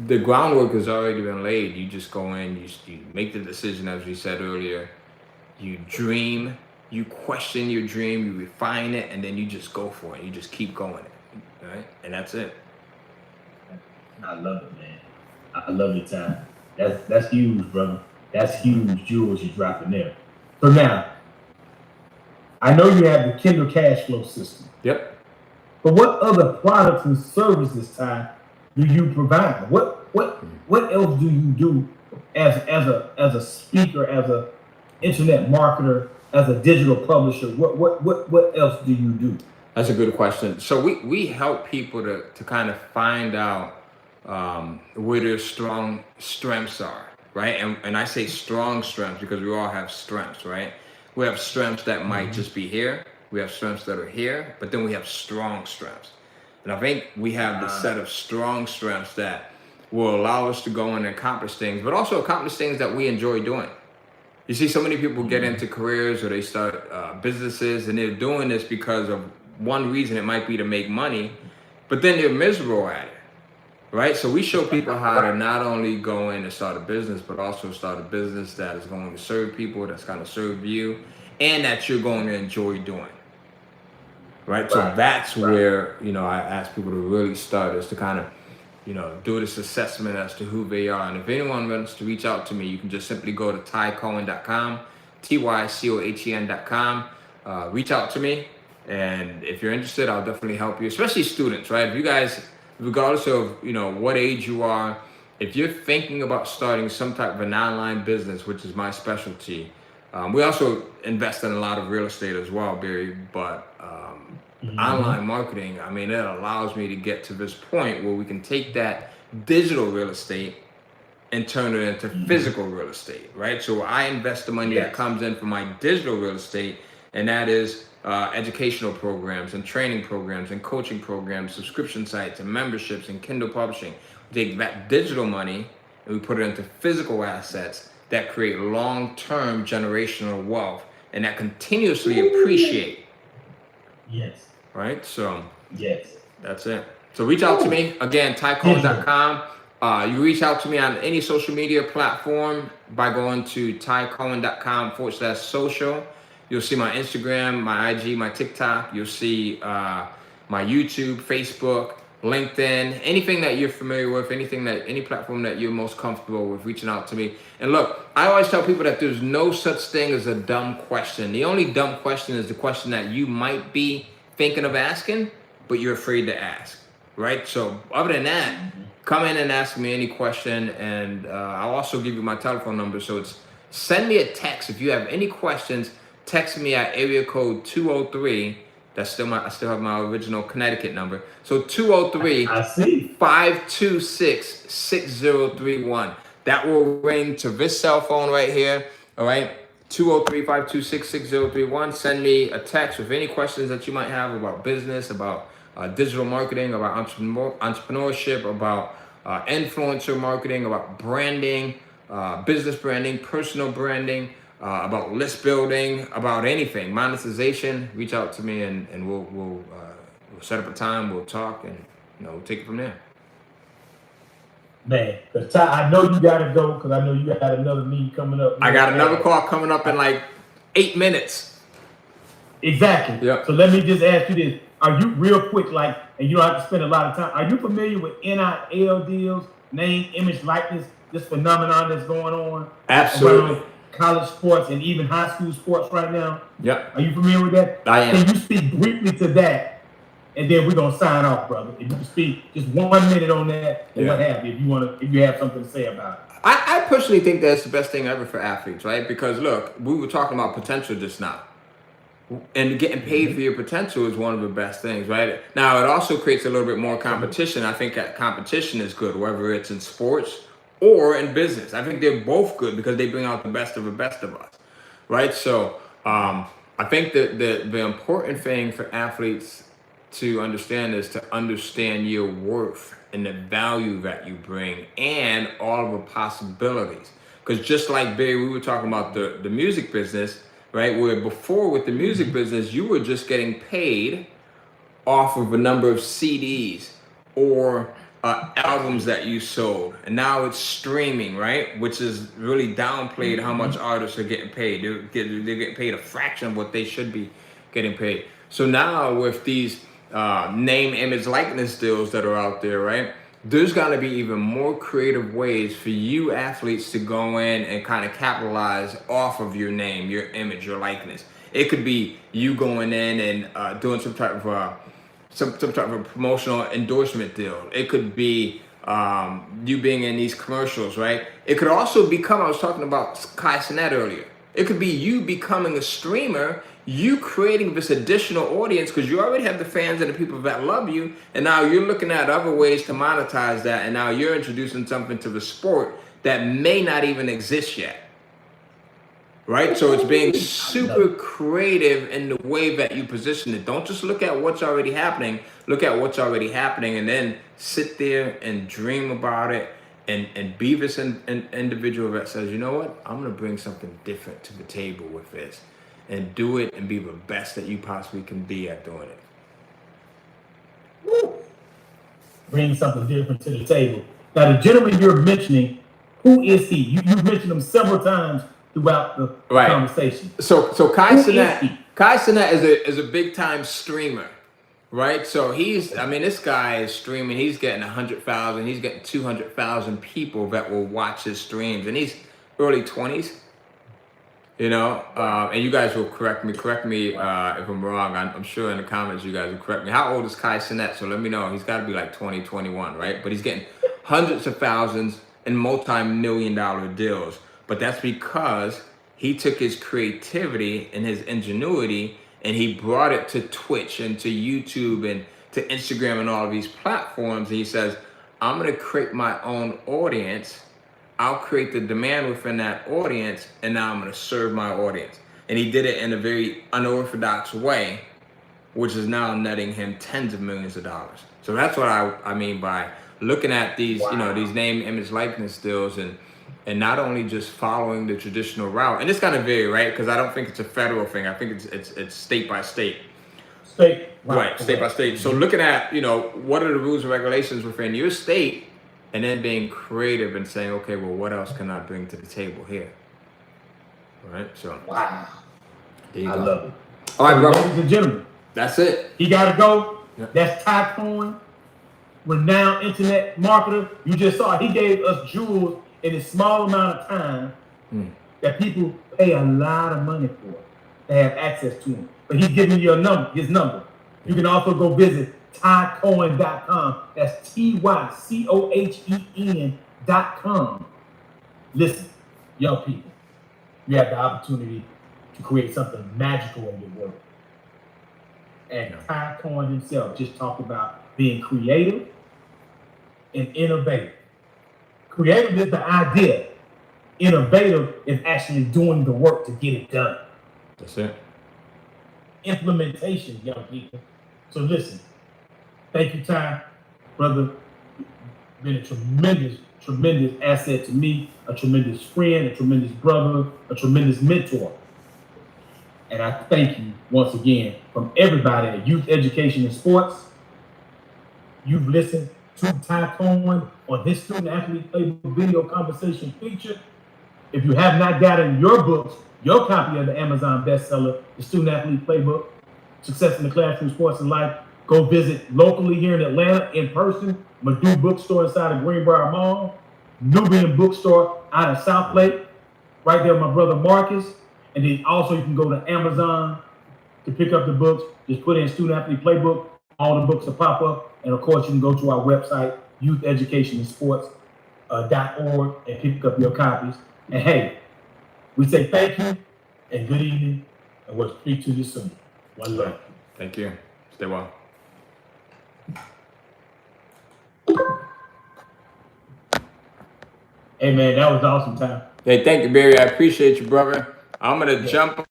A: the groundwork has already been laid. You just go in, you make the decision, as we said earlier. You dream, you question your dream, you refine it, and then you just go for it. You just keep going, right? And that's it.
B: I love it, man. I love it, Ty. That's huge, brother. That's huge jewels you're dropping there. So now, I know you have the Kindle cash flow system.
A: Yep.
B: But what other products and services, Ty, do you provide? What else do you do as a speaker, as a internet marketer, as a digital publisher? What else do you do?
A: That's a good question. So we help people to kind of find out where their strong strengths are, right? And I say strong strengths because we all have strengths, right? We have strengths that might just be here. We have strengths that are here, but then we have strong strengths. And I think we have the set of strong strengths that will allow us to go in and accomplish things, but also accomplish things that we enjoy doing. You see, so many people get into careers or they start businesses, and they're doing this because of one reason. It might be to make money, but then they're miserable at it, right? So we show people how to not only go in and start a business, but also start a business that is going to serve people, that's going to serve you, and that you're going to enjoy doing, right? So that's where, I ask people to really start, is to kind of, do this assessment as to who they are. And if anyone wants to reach out to me, you can just simply go to tycohen.com, tycohen.com, reach out to me. And if you're interested, I'll definitely help you, especially students, right? If you guys, regardless of, what age you are, if you're thinking about starting some type of an online business, which is my specialty, we also invest in a lot of real estate as well, Barry, but online marketing, it allows me to get to this point where we can take that digital real estate and turn it into physical real estate, right? So I invest the money that comes in from my digital real estate, and that is educational programs and training programs and coaching programs, subscription sites and memberships and Kindle publishing. We take that digital money and we put it into physical assets that create long-term generational wealth and that continuously appreciate.
B: Yes.
A: Right? So
B: yes,
A: that's it. So reach out to me. Again, tycohen.com. You reach out to me on any social media platform by going to tycohen.com/social. You'll see my Instagram, my IG, my TikTok. You'll see my YouTube, Facebook, LinkedIn, anything that you're familiar with, any platform that you're most comfortable with reaching out to me. And look, I always tell people that there's no such thing as a dumb question. The only dumb question is the question that you might be thinking of asking, but you're afraid to ask. right? So other than that, come in and ask me any question, and I'll also give you my telephone number. So it's send me a text if you have any questions. Text me at area code 203. That's still I still have my original Connecticut number. So 203
B: I see.
A: 526 6031. That will ring to this cell phone right here. All right. 203-526-6031. Send me a text with any questions that you might have about business, about digital marketing, about entrepreneurship, about influencer marketing, about branding, business branding, personal branding, about list building, about anything, monetization. Reach out to me, and we'll set up a time. We'll talk, and we'll take it from there.
B: Man, I know you gotta go because I know you had another meeting coming up.
A: I got another call coming up in like 8 minutes.
B: Exactly.
A: Yep.
B: So let me just ask you this. Are you real quick, and you don't have to spend a lot of time, are you familiar with NIL deals, name, image, likeness, this phenomenon that's going on?
A: Absolutely.
B: Around college sports and even high school sports right now?
A: Yep.
B: Are you familiar with that?
A: I am.
B: Can you speak briefly to that? And then we're gonna sign off, brother. If you can speak just 1 minute on that, or what have you, if you have something to say about it.
A: I personally think that's the best thing ever for athletes, right? Because look, we were talking about potential just now. And getting paid for your potential is one of the best things, right? Now, it also creates a little bit more competition. I think that competition is good, whether it's in sports or in business. I think they're both good because they bring out the best of us, right? So I think that the important thing for athletes to understand is to understand your worth and the value that you bring and all of the possibilities. Because just like Barry, we were talking about the music business, right? Where before with the music business, you were just getting paid off of a number of CDs or albums that you sold. And now it's streaming, right? Which is really downplayed how much artists are getting paid. They're getting paid a fraction of what they should be getting paid. So now with these name, image, likeness deals that are out there, right? There's got to be even more creative ways for you athletes to go in and kind of capitalize off of your name, your image, your likeness. It could be you going in and doing some type of promotional endorsement deal. It could be you being in these commercials, right? It could also become, I was talking about Kai Cenat earlier. It could be you becoming a streamer, you creating this additional audience because you already have the fans and the people that love you, and now you're looking at other ways to monetize that, and now you're introducing something to the sport that may not even exist yet. Right? So it's being super creative in the way that you position it. Don't just look at what's already happening. Look at what's already happening and then sit there and dream about it and be this individual that says, you know what? I'm going to bring something different to the table with this and do it and be the best that you possibly can be at doing it.
B: Woo. Bring something different to the table. Now, the gentleman you're mentioning, who is he? You mentioned him several times throughout the conversation.
A: So Kai Cenat is a big time streamer, right? So this guy is streaming. He's getting 100,000. He's getting 200,000 people that will watch his streams, and he's early 20s. And you guys will correct me if I'm wrong. I'm sure in the comments you guys will correct me. How old is Kai Cenat? So let me know. He's got to be like 20, 21, right? But he's getting hundreds of thousands and multi-million-dollar deals. But that's because he took his creativity and his ingenuity and he brought it to Twitch and to YouTube and to Instagram and all of these platforms. And he says, I'm going to create my own audience. I'll create the demand within that audience, and now I'm going to serve my audience. And he did it in a very unorthodox way, which is now netting him tens of millions of dollars. So that's what I mean by looking at these, these name, image, likeness deals, and not only just following the traditional route. And it's going to vary, right? Because I don't think it's a federal thing. I think it's state by state.
B: State.
A: Right, state by state. So looking at, what are the rules and regulations within your state, and then being creative and saying, okay, well, what else can I bring to the table here? All right, so.
B: Wow.
A: There you go.
B: I love it.
A: All right, bro.
B: Ladies and gentlemen.
A: That's it.
B: He got to go.
A: Yep.
B: That's Ty Cohen, renowned internet marketer. You just saw he gave us jewels in a small amount of time that people pay a lot of money for to have access to him. But he's giving you his number. You can also go visit TyCohen.com. That's TYCOHEN.com. Listen, young people, you have the opportunity to create something magical in your work. And Ty Cohen himself just talked about being creative and innovative. Creative is the idea. Innovative is actually doing the work to get it done.
A: That's it.
B: Implementation, young people. So listen, thank you, Ty. Brother, been a tremendous asset to me, a tremendous friend, a tremendous brother, a tremendous mentor. And I thank you once again from everybody at Youth Education and Sports. You've listened to Ty Cohen on his Student Athlete Playbook video conversation feature. If you have not gotten your books, your copy of the Amazon bestseller, The Student Athlete Playbook, Success in the Classroom, Sports, and Life, go visit locally here in Atlanta in person, Madu Bookstore inside of Greenbrier Mall, Nubian Bookstore out of South Lake, right there with my brother Marcus. And then also you can go to Amazon to pick up the books. Just put in Student Athlete Playbook. All the books will pop up. And of course, you can go to our website, youtheducationandsports.org, and pick up your copies. And hey, we say thank you and good evening, and we'll speak to you soon. One love.
A: Thank you. Stay well.
B: Hey man, that was awesome, Ty.
A: Hey, thank you, Barry. I appreciate you, brother. I'm gonna jump